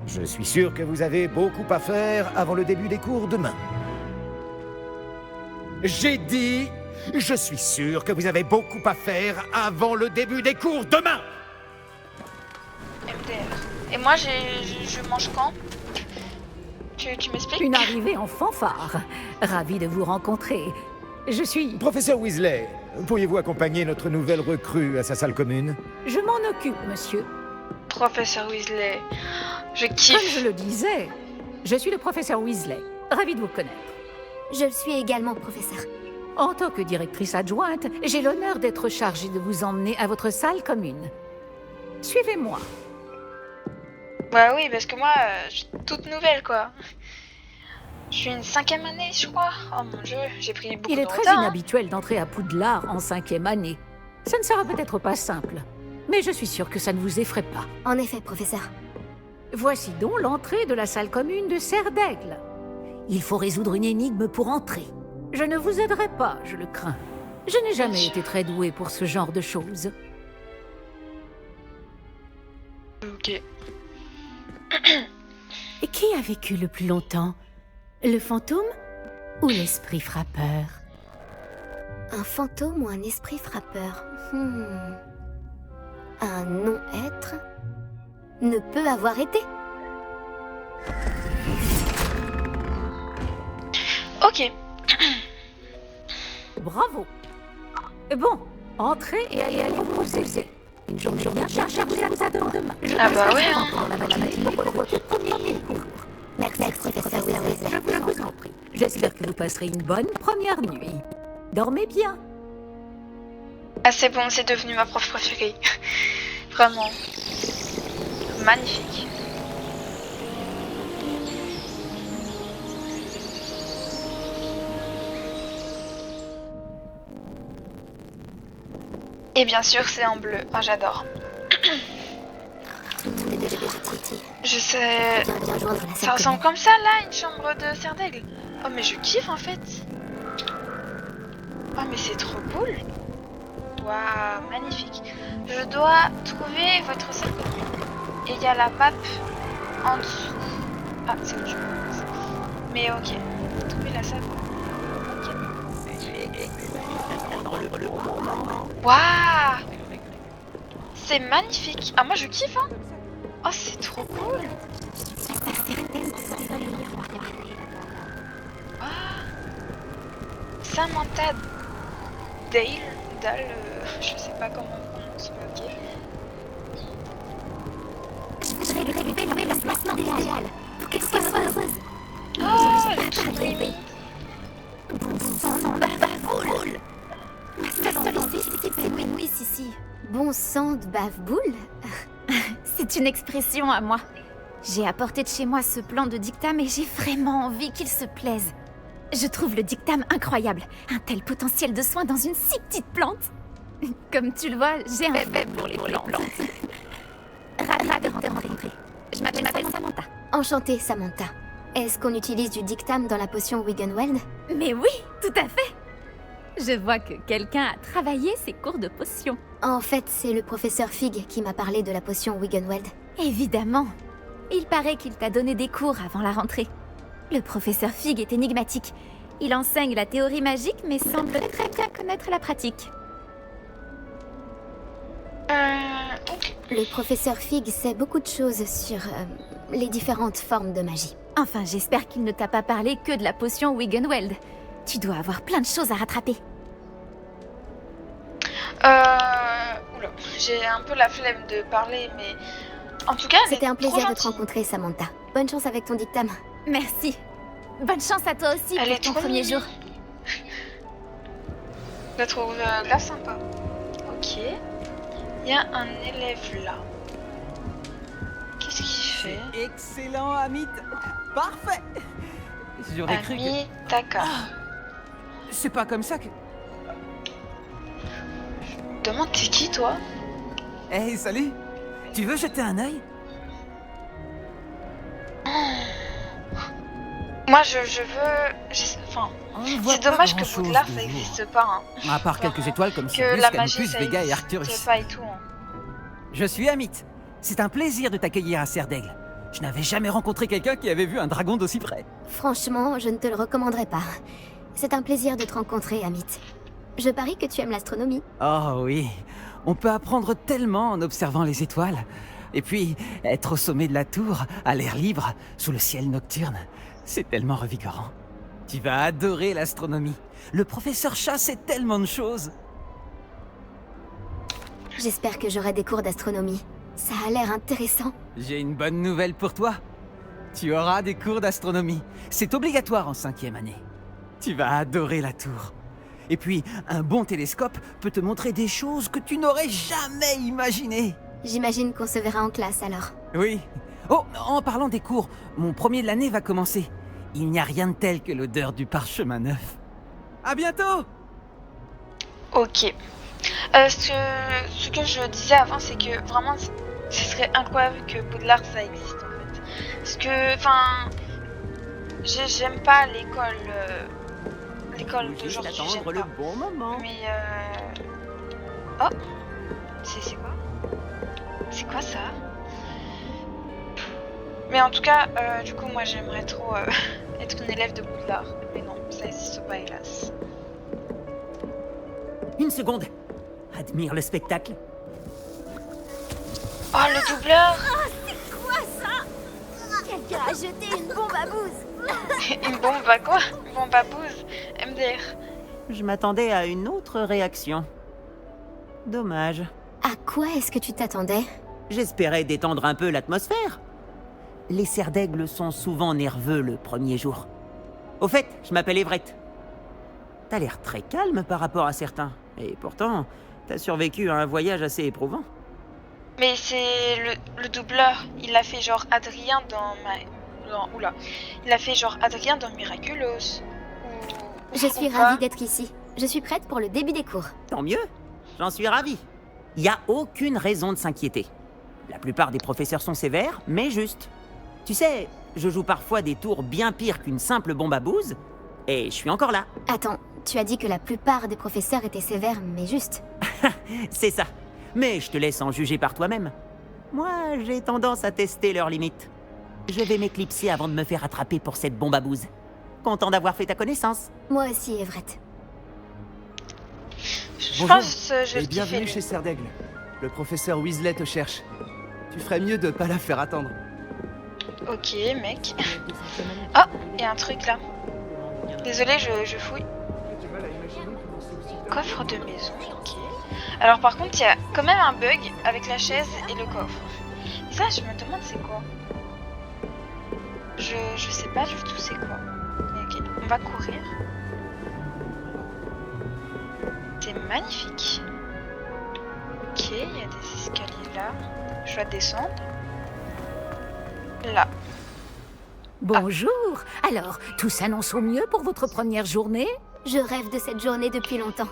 Je suis sûr que vous avez beaucoup à faire avant le début des cours demain. J'ai dit, je suis sûr que vous avez beaucoup à faire avant le début des cours demain. MDR. Et moi, je mange quand? Tu m'expliques? Une arrivée en fanfare. Ravi de vous rencontrer. Je suis... Professeur Weasley, pourriez-vous accompagner notre nouvelle recrue à sa salle commune? Je m'en occupe, monsieur. Professeur Weasley. Je kiffe. Comme je le disais, je suis le professeur Weasley. Ravi de vous connaître. Je le suis également, professeur. En tant que directrice adjointe, j'ai l'honneur d'être chargée de vous emmener à votre salle commune. Suivez-moi. Bah oui, parce que moi, je suis toute nouvelle, quoi. Je suis une 5e année, je crois. Oh mon dieu, j'ai pris beaucoup de retard. Il est très inhabituel d'entrer à Poudlard en 5e année. Ça ne sera peut-être pas simple, mais je suis sûre que ça ne vous effraie pas. En effet, professeur. Voici donc l'entrée de la salle commune de Serdaigle. Il faut résoudre une énigme pour entrer. Je ne vous aiderai pas, je le crains. Je n'ai jamais été très douée pour ce genre de choses. Ok. Et qui a vécu le plus longtemps? Le fantôme ou l'esprit frappeur? Un fantôme ou un esprit frappeur? Un non-être ne peut avoir été. Ok. Bravo. Bon, entrez et allez vous poser. Une journée bien chargée vous attend demain. Ah bah oui, hein. Merci, professeur Weasley. Je vous en prie. J'espère que vous passerez une bonne première nuit. Dormez bien. Ah c'est bon, c'est devenu ma prof préférée. Vraiment. Magnifique. Et bien sûr, c'est en bleu. Ah, j'adore. Je sais... Ça ressemble comme ça, là, une chambre de Serdaigle. Oh, mais je kiffe, en fait. Oh, mais c'est trop cool. Waouh, magnifique. Je dois trouver votre salle commune. Et il y a la map en dessous. Ah, c'est où je pense. Mais ok. Trouver la salle commune. Waouh, c'est magnifique. Ah moi je kiffe hein. Oh c'est trop cool. Ah, Samantha Dale, je sais pas comment on prononce. Ok. Je vais lui révéler le placement idéal pour qu'elle soit heureuse. Oh, elle est toute mimi. Oui, si. Bon sang de bave-boule. C'est une expression à moi. J'ai apporté de chez moi ce plan de dictame et j'ai vraiment envie qu'il se plaise. Je trouve le dictame incroyable. Un tel potentiel de soin dans une si petite plante. Comme tu le vois, j'ai un fait pour les plantes. Ravie de te rencontrer. Je m'appelle Samantha. Enchantée, Samantha. Est-ce qu'on utilise du dictame dans la potion Wiggenweld? Mais oui, tout à fait. Je vois que quelqu'un a travaillé ses cours de potions. En fait, c'est le professeur Fig qui m'a parlé de la potion Wiggenweld. Évidemment. Il paraît qu'il t'a donné des cours avant la rentrée. Le professeur Fig est énigmatique. Il enseigne la théorie magique, mais semble très bien connaître la pratique. Le professeur Fig sait beaucoup de choses sur les différentes formes de magie. Enfin, j'espère qu'il ne t'a pas parlé que de la potion Wiggenweld. Tu dois avoir plein de choses à rattraper. Oula, j'ai un peu la flemme de parler, mais... En tout cas, c'était un plaisir de te rencontrer, Samantha. Bonne chance avec ton dictame. Merci. Bonne chance à toi aussi pour ton premier jour. Je la trouve là sympa. Ok. Il y a un élève là. Qu'est-ce qu'il fait? Excellent, Amit. Parfait. J'aurais cru que... d'accord. C'est pas comme ça que... Demande, t'es qui, toi? Hey, salut. Tu veux jeter un œil? Moi, je veux... Enfin, c'est dommage que Poudlard, ça n'existe pas. Hein. À part quelques étoiles comme que Sirius, la magie, Canopus, ça Vega et existe Arcturus. pas et tout. Hein. Je suis Amit. C'est un plaisir de t'accueillir à Serdaigle. Je n'avais jamais rencontré quelqu'un qui avait vu un dragon d'aussi près. Franchement, je ne te le recommanderais pas. C'est un plaisir de te rencontrer, Amit. Je parie que tu aimes l'astronomie. Oh oui, on peut apprendre tellement en observant les étoiles. Et puis, être au sommet de la tour, à l'air libre, sous le ciel nocturne, c'est tellement revigorant. Tu vas adorer l'astronomie. Le professeur Chat sait tellement de choses. J'espère que j'aurai des cours d'astronomie. Ça a l'air intéressant. J'ai une bonne nouvelle pour toi. Tu auras des cours d'astronomie. C'est obligatoire en 5e année. Tu vas adorer la tour. Et puis, un bon télescope peut te montrer des choses que tu n'aurais jamais imaginées. J'imagine qu'on se verra en classe alors. Oui. Oh, en parlant des cours, mon premier de l'année va commencer. Il n'y a rien de tel que l'odeur du parchemin neuf. À bientôt! Ok. Ce que je disais avant, c'est que vraiment, ce serait incroyable que Poudlard, ça existe en fait. Parce que, enfin, j'aime pas l'école... l'école d'aujourd'hui, j'aime pas. Bon moment. Mais oh, c'est quoi? C'est quoi ça? Mais en tout cas, du coup, moi j'aimerais trop être une élève de Poudlard. Mais non, ça n'existe pas, hélas. Une seconde. Admire le spectacle. Oh, le doubleur! Oh, c'est quoi ça? Quelqu'un a jeté une bombe à bouse. Une bombe à quoi? Une bombe à bouse? MDR. Je m'attendais à une autre réaction. Dommage. À quoi est-ce que tu t'attendais? J'espérais détendre un peu l'atmosphère. Les Serdaigle sont souvent nerveux le premier jour. Au fait, je m'appelle Everett. T'as l'air très calme par rapport à certains. Et pourtant, t'as survécu à un voyage assez éprouvant. Mais c'est le doubleur. Il a fait genre Adrien dans Oula. Il a fait genre Adrien dans Miraculous. Je suis ravie d'être ici. Je suis prête pour le début des cours. Tant mieux. J'en suis ravi. Il n'y a aucune raison de s'inquiéter. La plupart des professeurs sont sévères, mais justes. Tu sais, je joue parfois des tours bien pires qu'une simple bombe à bouse, et je suis encore là. Attends, tu as dit que la plupart des professeurs étaient sévères, mais justes. C'est ça. Mais je te laisse en juger par toi-même. Moi, j'ai tendance à tester leurs limites. Je vais m'éclipser avant de me faire attraper pour cette bombe à bouse. Content d'avoir fait ta connaissance. Moi aussi, Everett. Je pense que je vais bienvenue chez Serdaigle. Le professeur Weasley te cherche. Tu ferais mieux de pas la faire attendre. Ok, mec. Oh, il y a un truc là. Désolé, je fouille. Coffre de maison, ok. Alors par contre, il y a quand même un bug avec la chaise et le coffre. Et ça, je me demande c'est quoi. Je sais pas du tout c'est quoi. Mais ok, on va courir. C'est magnifique. Ok, il y a des escaliers là. Je dois descendre. Là. Bonjour. Alors, tout s'annonce au mieux pour votre première journée? Je rêve de cette journée depuis longtemps.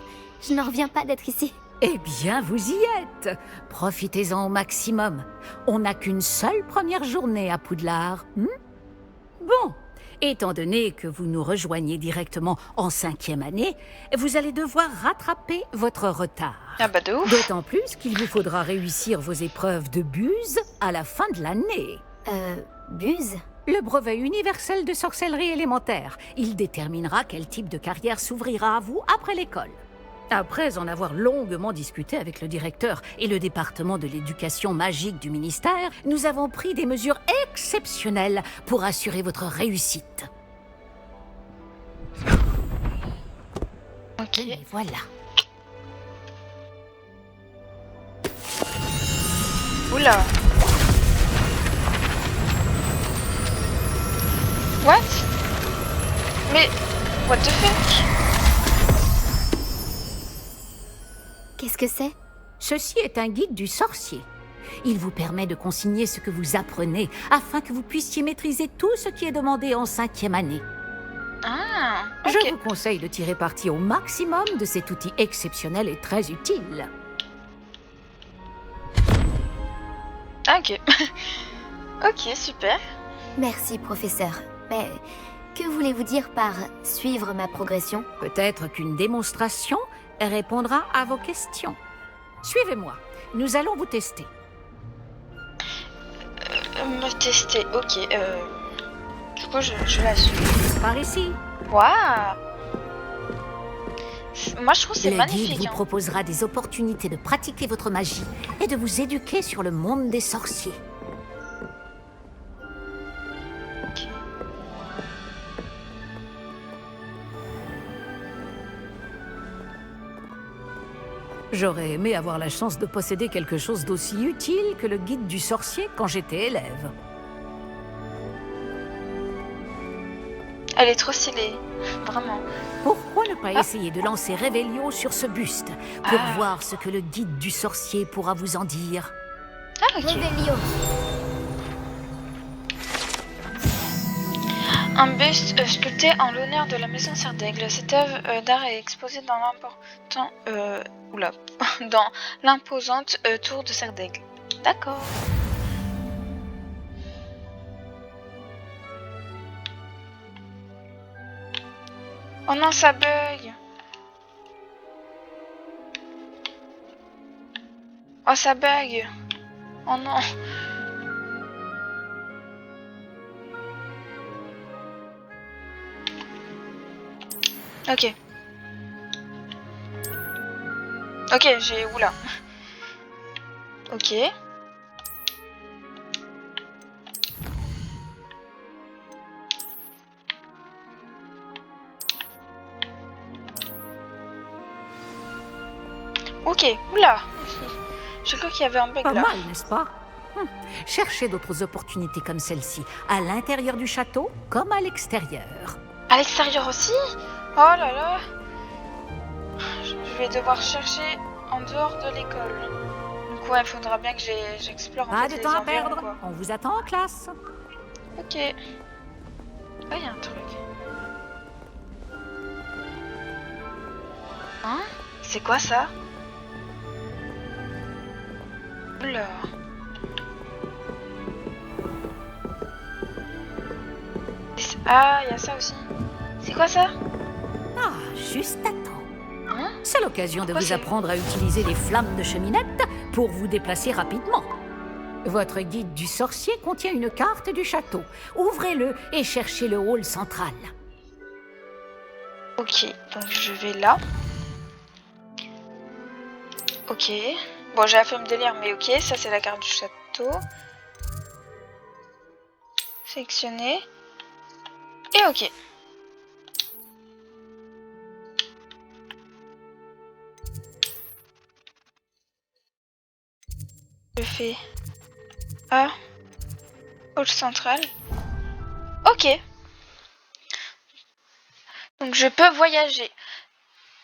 Je n'en reviens pas d'être ici. Eh bien, vous y êtes. Profitez-en au maximum. On n'a qu'une seule première journée à Poudlard. Bon, Étant donné que vous nous rejoignez directement en 5e année, vous allez devoir rattraper votre retard. Ah bah de ouf. D'autant plus qu'il vous faudra réussir vos épreuves de buse à la fin de l'année. Buse? Le brevet universel de sorcellerie élémentaire. Il déterminera quel type de carrière s'ouvrira à vous après l'école. Après en avoir longuement discuté avec le directeur et le département de l'éducation magique du ministère, nous avons pris des mesures exceptionnelles pour assurer votre réussite. Ok. Et voilà. Oula. What? Mais... What the fuck? Qu'est-ce que c'est? Ceci est un guide du sorcier. Il vous permet de consigner ce que vous apprenez afin que vous puissiez maîtriser tout ce qui est demandé en 5e année. Ah, ok. Je vous conseille de tirer parti au maximum de cet outil exceptionnel et très utile. Ah, ok. Ok, super. Merci, professeur. Mais que voulez-vous dire par suivre ma progression? Peut-être qu'une démonstration répondra à vos questions. Suivez-moi. Nous allons vous tester. Me tester, ok. Du coup, je la suis. Par ici. Waouh! Moi, je trouve que c'est Le magnifique. guide vous proposera des opportunités de pratiquer votre magie et de vous éduquer sur le monde des sorciers. J'aurais aimé avoir la chance de posséder quelque chose d'aussi utile que le guide du sorcier quand j'étais élève. Elle est trop stylée, vraiment. Pourquoi ne pas essayer de lancer Revelio sur ce buste pour voir ce que le guide du sorcier pourra vous en dire? Ah, ok. Revelio. Un buste sculpté en l'honneur de la maison Serdaigle. Cette œuvre d'art est exposée dans dans l'imposante tour de Serdaigle. D'accord. Oh non, ça bug. Oh, ça bug. Oh non. Ok. Ok, j'ai... Oula. Ok. Ok, oula. J'ai cru qu'il y avait un bug Pas là. mal, n'est-ce pas? Cherchez d'autres opportunités comme celle-ci, à l'intérieur du château comme à l'extérieur. À l'extérieur aussi? Oh là là. Je vais devoir chercher en dehors de l'école. Donc ouais, il faudra bien que j'explore Pas fait de les temps à environs, perdre, quoi. on vous attend en classe. Ok. Ah, il y a un truc. Hein? C'est quoi ça? Oula. Ah, il y a ça aussi. C'est quoi ça? Ah, juste à temps. Hein? C'est l'occasion de Pourquoi vous c'est- apprendre à utiliser les flammes de cheminette pour vous déplacer rapidement. Votre guide du sorcier contient une carte du château. Ouvrez-le et cherchez le hall central. Ok, donc je vais là. Ok. Bon, j'ai la flemme délire, mais ok, ça c'est la carte du château. Sélectionner. Et ok. Je fais A. Hall central. Ok. Donc je peux voyager.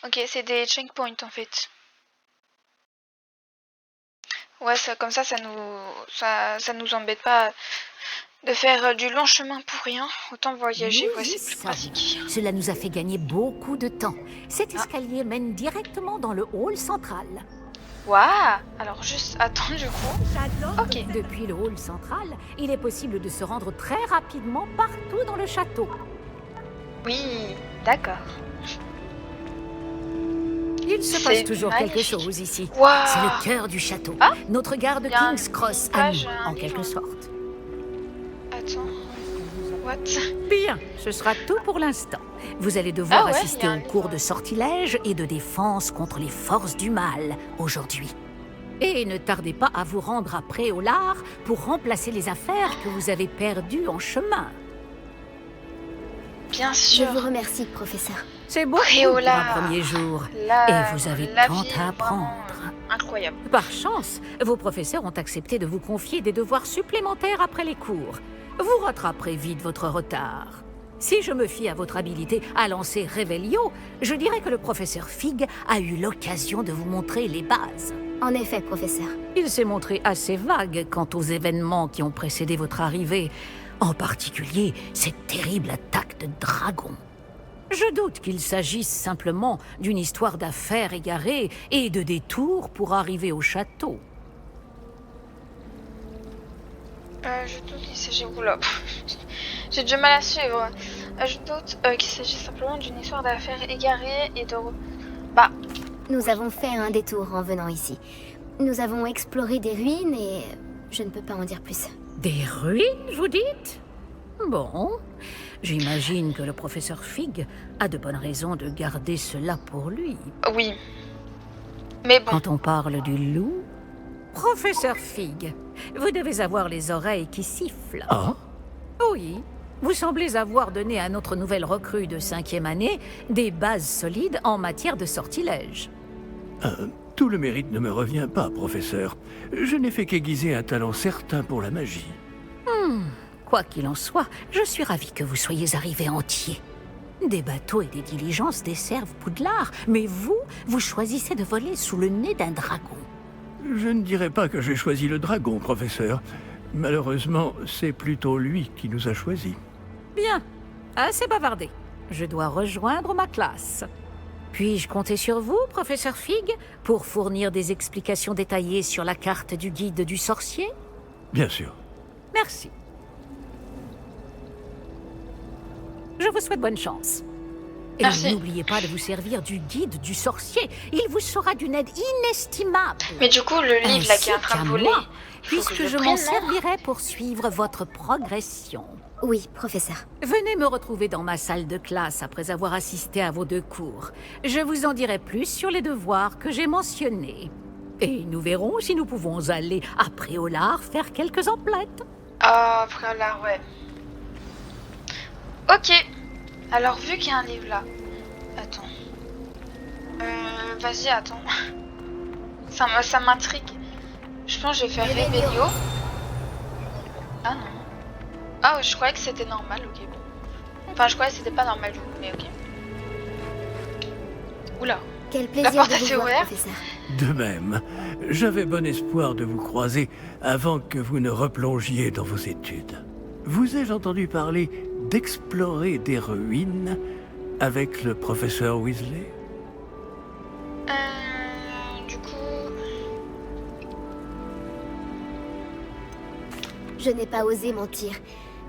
Ok, c'est des checkpoints en fait. Ouais, ça, comme ça nous embête pas de faire du long chemin pour rien. Autant voyager, Nous ouais, y c'est plus sommes. pratique. Cela nous a fait gagner beaucoup de temps. Cet escalier mène directement dans le hall central. Waouh. Alors juste, attends du coup. Ok. Depuis le hall central, il est possible de se rendre très rapidement partout dans le château. Oui, d'accord. Il se passe toujours quelque chose ici. Wow. C'est le cœur du château. Ah, notre gare de King's Cross à nous, en quelque sorte. Attends. What? Bien, ce sera tout pour l'instant. Vous allez devoir Ah ouais, assister y a un au cours de sortilège et de défense contre les forces du mal aujourd'hui. Et ne tardez pas à vous rendre à Préolard pour remplacer les affaires que vous avez perdues en chemin. Bien sûr. Je vous remercie, professeur. C'est beaucoup pour un premier jour. Et vous avez tant à apprendre. Incroyable. Par chance, vos professeurs ont accepté de vous confier des devoirs supplémentaires après les cours. Vous rattraperez vite votre retard. Si je me fie à votre habilité à lancer Revelio, je dirais que le professeur Fig a eu l'occasion de vous montrer les bases. En effet, professeur. Il s'est montré assez vague quant aux événements qui ont précédé votre arrivée, en particulier cette terrible attaque de dragon. Je doute qu'il s'agisse simplement d'une histoire d'affaires égarées et de détours pour arriver au château. Je doute qu'il s'agit... Oula. J'ai du mal à suivre. Je doute qu'il s'agit simplement d'une histoire d'affaires égarées et de... Bah... Nous avons fait un détour en venant ici. Nous avons exploré des ruines et... je ne peux pas en dire plus. Des ruines, vous dites? Bon, j'imagine que le professeur Fig a de bonnes raisons de garder cela pour lui. Oui. Mais bon... Quand on parle du loup... Professeur Fig, vous devez avoir les oreilles qui sifflent. Ah? Oui, vous semblez avoir donné à notre nouvelle recrue de 5e année des bases solides en matière de sortilège. Tout le mérite ne me revient pas, professeur. Je n'ai fait qu'aiguiser un talent certain pour la magie. Quoi qu'il en soit, je suis ravi que vous soyez arrivé entier. Des bateaux et des diligences desservent Poudlard, mais vous choisissez de voler sous le nez d'un dragon. Je ne dirais pas que j'ai choisi le dragon, professeur. Malheureusement, c'est plutôt lui qui nous a choisis. Bien, assez bavardé. Je dois rejoindre ma classe. Puis-je compter sur vous, professeur Fig, pour fournir des explications détaillées sur la carte du guide du sorcier? Bien sûr. Merci. Je vous souhaite bonne chance. Et n'oubliez pas de vous servir du guide du sorcier. Il vous sera d'une aide inestimable. Mais du coup, le livre là qui est en train de voler, puisque je m'en servirai pour suivre votre progression. Oui, professeur. Venez me retrouver dans ma salle de classe après avoir assisté à vos 2 cours. Je vous en dirai plus sur les devoirs que j'ai mentionnés. Et nous verrons si nous pouvons aller à Préolard faire quelques emplettes. Ah, Préolard, ouais. Ok. Alors, vu qu'il y a un livre là... Attends. Vas-y, attends. Ça m'intrigue. Je pense que je vais faire Revelio. Ah non. Ah, je croyais que c'était normal, ok. Bon. Enfin, je croyais que c'était pas normal du coup, mais ok. Oula. Quel plaisir la porte de vous voir, ouverte. professeur. De même, j'avais bon espoir de vous croiser avant que vous ne replongiez dans vos études. Vous ai-je entendu parler d'explorer des ruines avec le professeur Weasley? Du coup... Je n'ai pas osé mentir,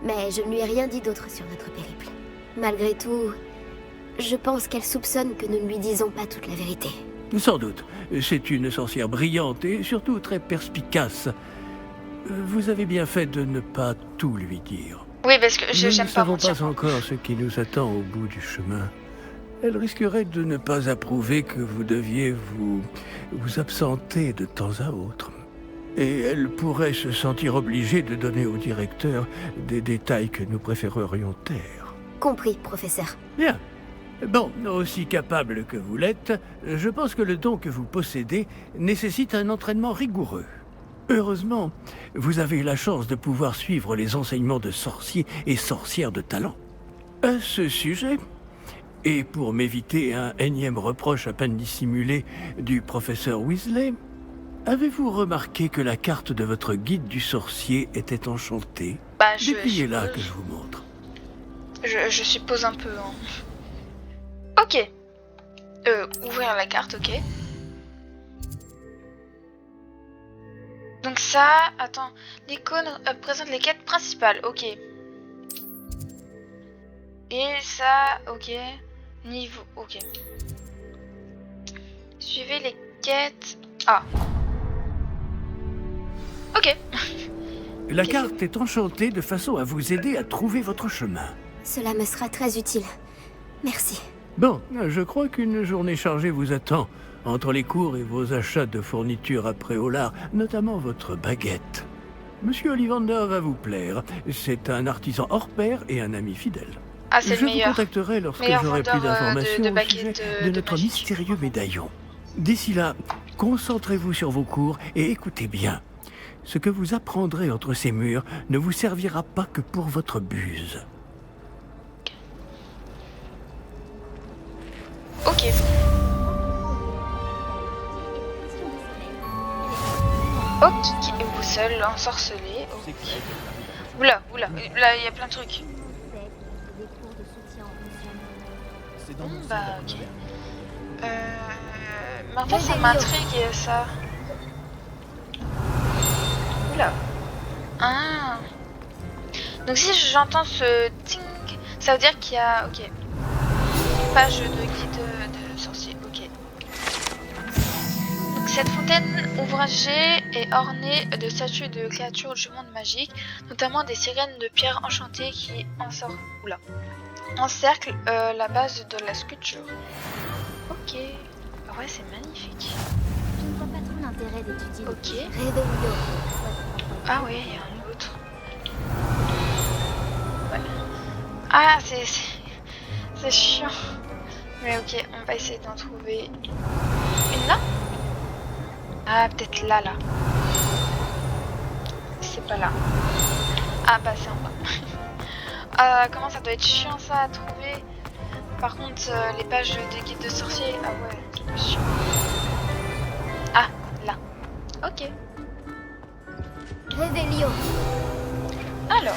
mais je ne lui ai rien dit d'autre sur notre périple. Malgré tout, je pense qu'elle soupçonne que nous ne lui disons pas toute la vérité. Sans doute. C'est une sorcière brillante et surtout très perspicace. Vous avez bien fait de ne pas tout lui dire. Oui, parce que Nous j'aime ne pas savons mentir. pas encore ce qui nous attend au bout du chemin. Elle risquerait de ne pas approuver que vous deviez vous absenter de temps à autre. Et elle pourrait se sentir obligée de donner au directeur des détails que nous préférerions taire. Compris, professeur. Bien. Bon, aussi capable que vous l'êtes, je pense que le don que vous possédez nécessite un entraînement rigoureux. Heureusement, vous avez la chance de pouvoir suivre les enseignements de sorciers et sorcières de talent. À ce sujet, et pour m'éviter un énième reproche à peine dissimulé du professeur Weasley, avez-vous remarqué que la carte de votre guide du sorcier était enchantée? Bah, Dépliez-la que je vous montre. Je suppose un peu. Hein. Ok. Ouvrir la carte, ok. Donc ça, attends, l'icône présente les quêtes principales, ok. Et ça, ok. Niveau, ok. Suivez les quêtes. Ah. Ok. La carte est enchantée de façon à vous aider à trouver votre chemin. Cela me sera très utile. Merci. Bon, je crois qu'une journée chargée vous attend, entre les cours et vos achats de fournitures à Préolard, notamment votre baguette. Monsieur Ollivander va vous plaire. C'est un artisan hors pair et un ami fidèle. Ah, c'est Je le meilleur. vous contacterai lorsque Meilleur j'aurai plus vendeur, d'informations de au baguettes, sujet de notre magie. mystérieux médaillon. D'ici là, concentrez-vous sur vos cours et écoutez bien. Ce que vous apprendrez entre ces murs ne vous servira pas que pour votre buse. Ok. Ok, vous seul, ensorcelé. Ok. Oula, oula, là il y a plein de trucs. Bon, bah ok. Mais en fait ça m'intrigue ça. Oula. Ah. Donc si j'entends ce ting, ça veut dire qu'il y a... Ok. Page de guide de sorcier, ok. Donc cette fontaine ouvragée est ornée de statues de créatures du monde magique, notamment des sirènes de pierre enchantées qui encerclent la base de la sculpture. Ok. Ah ouais, c'est magnifique. Je ne vois pas trop l'intérêt d'étudier. Ok. Réveillon. Ah ouais, il y a un autre. Ouais. Ah, c'est chiant. Mais ok, on va essayer d'en trouver une là. Ah, peut-être là. C'est pas là. Ah bah c'est en bas. Comment ça doit être chiant ça à trouver. Par contre, les pages des guides de sorciers, ah ouais, c'est chiant. Ah, là. Ok. Réveillon. Alors,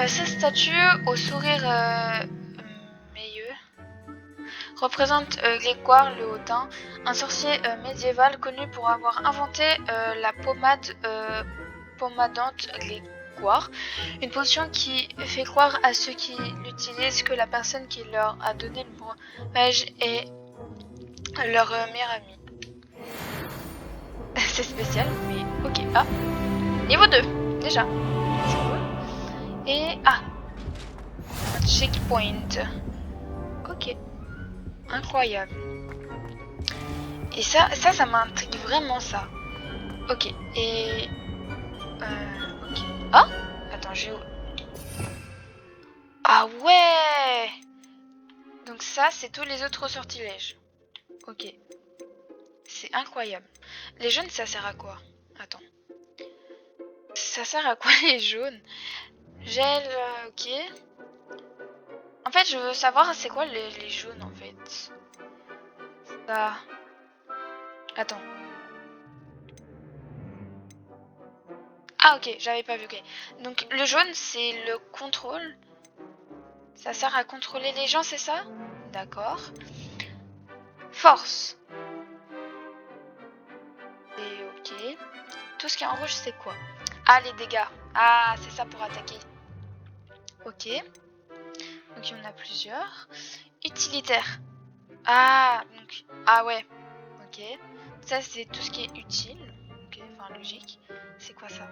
cette statue au sourire meilleux représente Grégoire le Hautain, un sorcier médiéval connu pour avoir inventé la pommade pommadante Grégoire, une potion qui fait croire à ceux qui l'utilisent que la personne qui leur a donné le breuvage est leur meilleur ami. C'est spécial, mais ok. Ah, niveau 2, déjà. C'est cool. Et ah, checkpoint. Ok, incroyable. Et ça m'intrigue vraiment ça. Ok, et ok. Ah, attends, j'ai où? Ah ouais. Donc ça, c'est tous les autres sortilèges. Ok. C'est incroyable. Les jaunes, ça sert à quoi? Attends. Ça sert à quoi les jaunes? Gel, ok. En fait, je veux savoir c'est quoi les jaunes en fait. Ça. Attends. Ah ok, j'avais pas vu. Ok. Donc le jaune, c'est le contrôle. Ça sert à contrôler les gens, c'est ça? D'accord. Force. Et ok. Tout ce qui est en rouge, c'est quoi? Ah, les dégâts. Ah, c'est ça pour attaquer. Ok. Donc, il y en a plusieurs. Utilitaire. Ah, donc... Ah ouais. Ok. Ça, c'est tout ce qui est utile. Ok, enfin, logique. C'est quoi ça?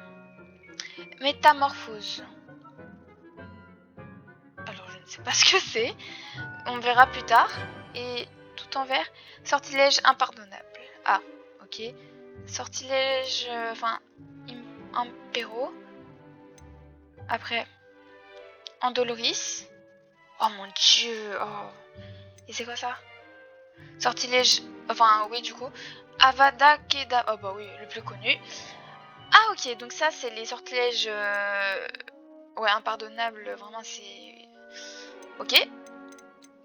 Métamorphose. Alors, je ne sais pas ce que c'est. On verra plus tard. Et tout en vert. Sortilège impardonnable. Ah, ok. Sortilège... Enfin... Impéro. Après, Andoloris. Oh mon dieu. Oh. Et c'est quoi ça? Sortilège. Enfin, oui, du coup. Avada Kedavra. Oh bah oui, le plus connu. Ah, ok. Donc, ça, c'est les sortilèges. Ouais, impardonnables. Vraiment, c'est. Ok.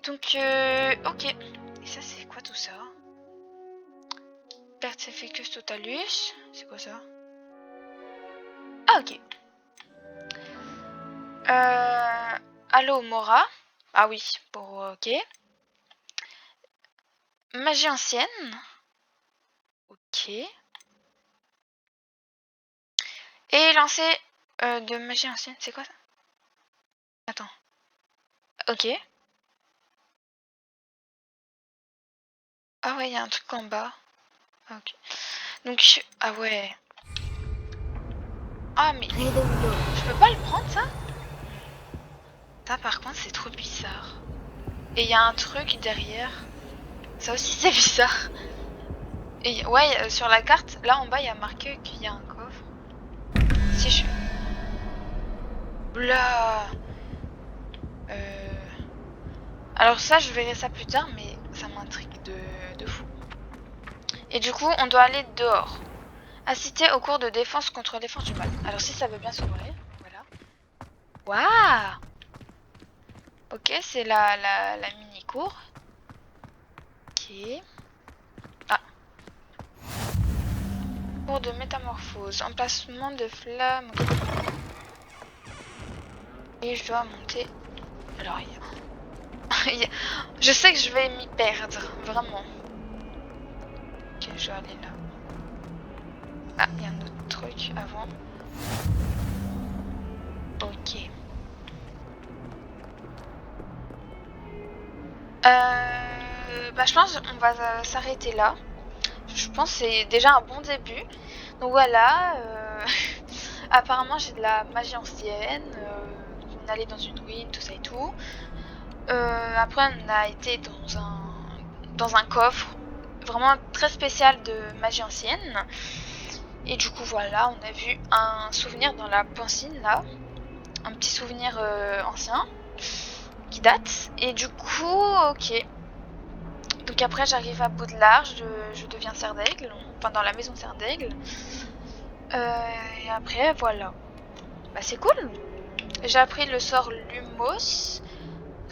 Donc, ok. Et ça, c'est quoi tout ça? Perseficus Totalus. C'est quoi ça? Ah, ok. Allo Mora. Ah oui, pour... Ok. Magie ancienne. Ok. Et lancer de magie ancienne, c'est quoi ça? Attends. Ok. Ah ouais, il y a un truc en bas. Ok. Donc, ah ouais. Ah mais... Je peux pas le prendre ça? Ça par contre c'est trop bizarre. Et il y a un truc derrière. Ça aussi c'est bizarre. Et ouais, sur la carte, là en bas il y a marqué qu'il y a un coffre. Si je... Oula. Alors ça je verrai ça plus tard, mais ça m'intrigue de fou. Et du coup on doit aller dehors. Assister au cours de défense contre les forces du mal. Alors si ça veut bien s'ouvrir, voilà. Waouh. Ok, c'est la mini-cour. Ok. Ah. Cours de métamorphose. Emplacement de flamme. Et je dois monter. Alors, je sais que je vais m'y perdre. Vraiment. Ok, je vais aller là. Ah, il y a un autre truc avant. Ok. Bah, je pense qu'on va s'arrêter là. Je pense que c'est déjà un bon début. Donc voilà. Apparemment, j'ai de la magie ancienne. On allait dans une ruine, tout ça et tout. Après, on a été dans un coffre vraiment très spécial de magie ancienne. Et du coup, voilà, on a vu un souvenir dans la piscine là. Un petit souvenir ancien qui date. Et du coup, ok. Donc après, j'arrive à Baudelaire, je deviens Serre d'Aigle, enfin dans la maison Serre d'Aigle. Et après, voilà. Bah, c'est cool. J'ai appris le sort Lumos,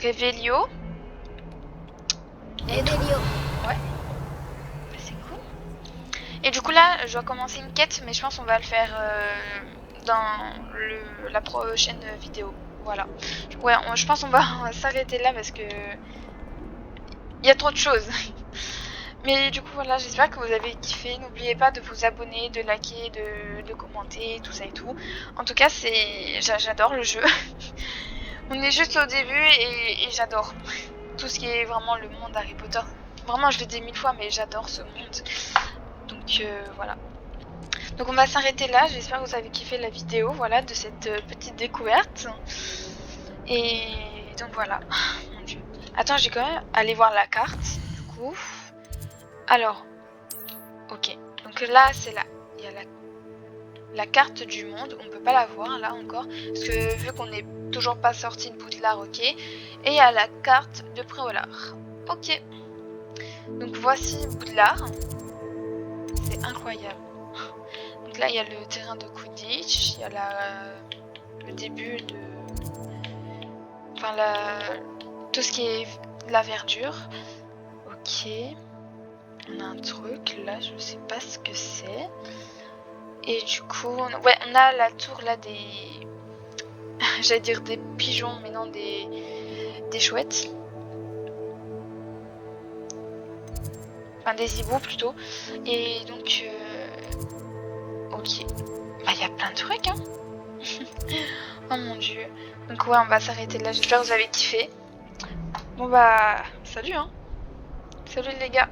Revelio. Revelio. Ouais. Bah, c'est cool. Et du coup, là, je dois commencer une quête, mais je pense qu'on va le faire dans la prochaine vidéo. Voilà. Ouais, je pense qu'on va s'arrêter là parce que il y a trop de choses. Mais du coup voilà, j'espère que vous avez kiffé. N'oubliez pas de vous abonner, de liker, de commenter, tout ça et tout. En tout cas, j'adore le jeu. On est juste au début et j'adore tout ce qui est vraiment le monde Harry Potter. Vraiment, je le dis 1000 fois, mais j'adore ce monde. Donc voilà. Donc on va s'arrêter là. J'espère que vous avez kiffé la vidéo, voilà, de cette petite découverte. Et donc voilà. Mon Dieu. Attends, j'ai quand même aller voir la carte. Du coup. Alors. Ok. Donc là, c'est là. Il y a la carte du monde. On peut pas la voir là encore. Parce que vu qu'on n'est toujours pas sorti de Poudlard, ok. Et il y a la carte de Préolard. Ok. Donc voici Poudlard. C'est incroyable. Donc là, il y a le terrain de Quidditch. Il y a le début de... Enfin, tout ce qui est la verdure. Ok. On a un truc là, je sais pas ce que c'est. Et du coup, on a la tour là des... J'allais dire des pigeons, mais non, des chouettes. Enfin, des hiboux plutôt. Et donc... Ok. Bah, il y a plein de trucs, hein. Oh mon dieu. Donc ouais, on va s'arrêter là. J'espère que vous avez kiffé. Bon bah, salut hein. Salut les gars.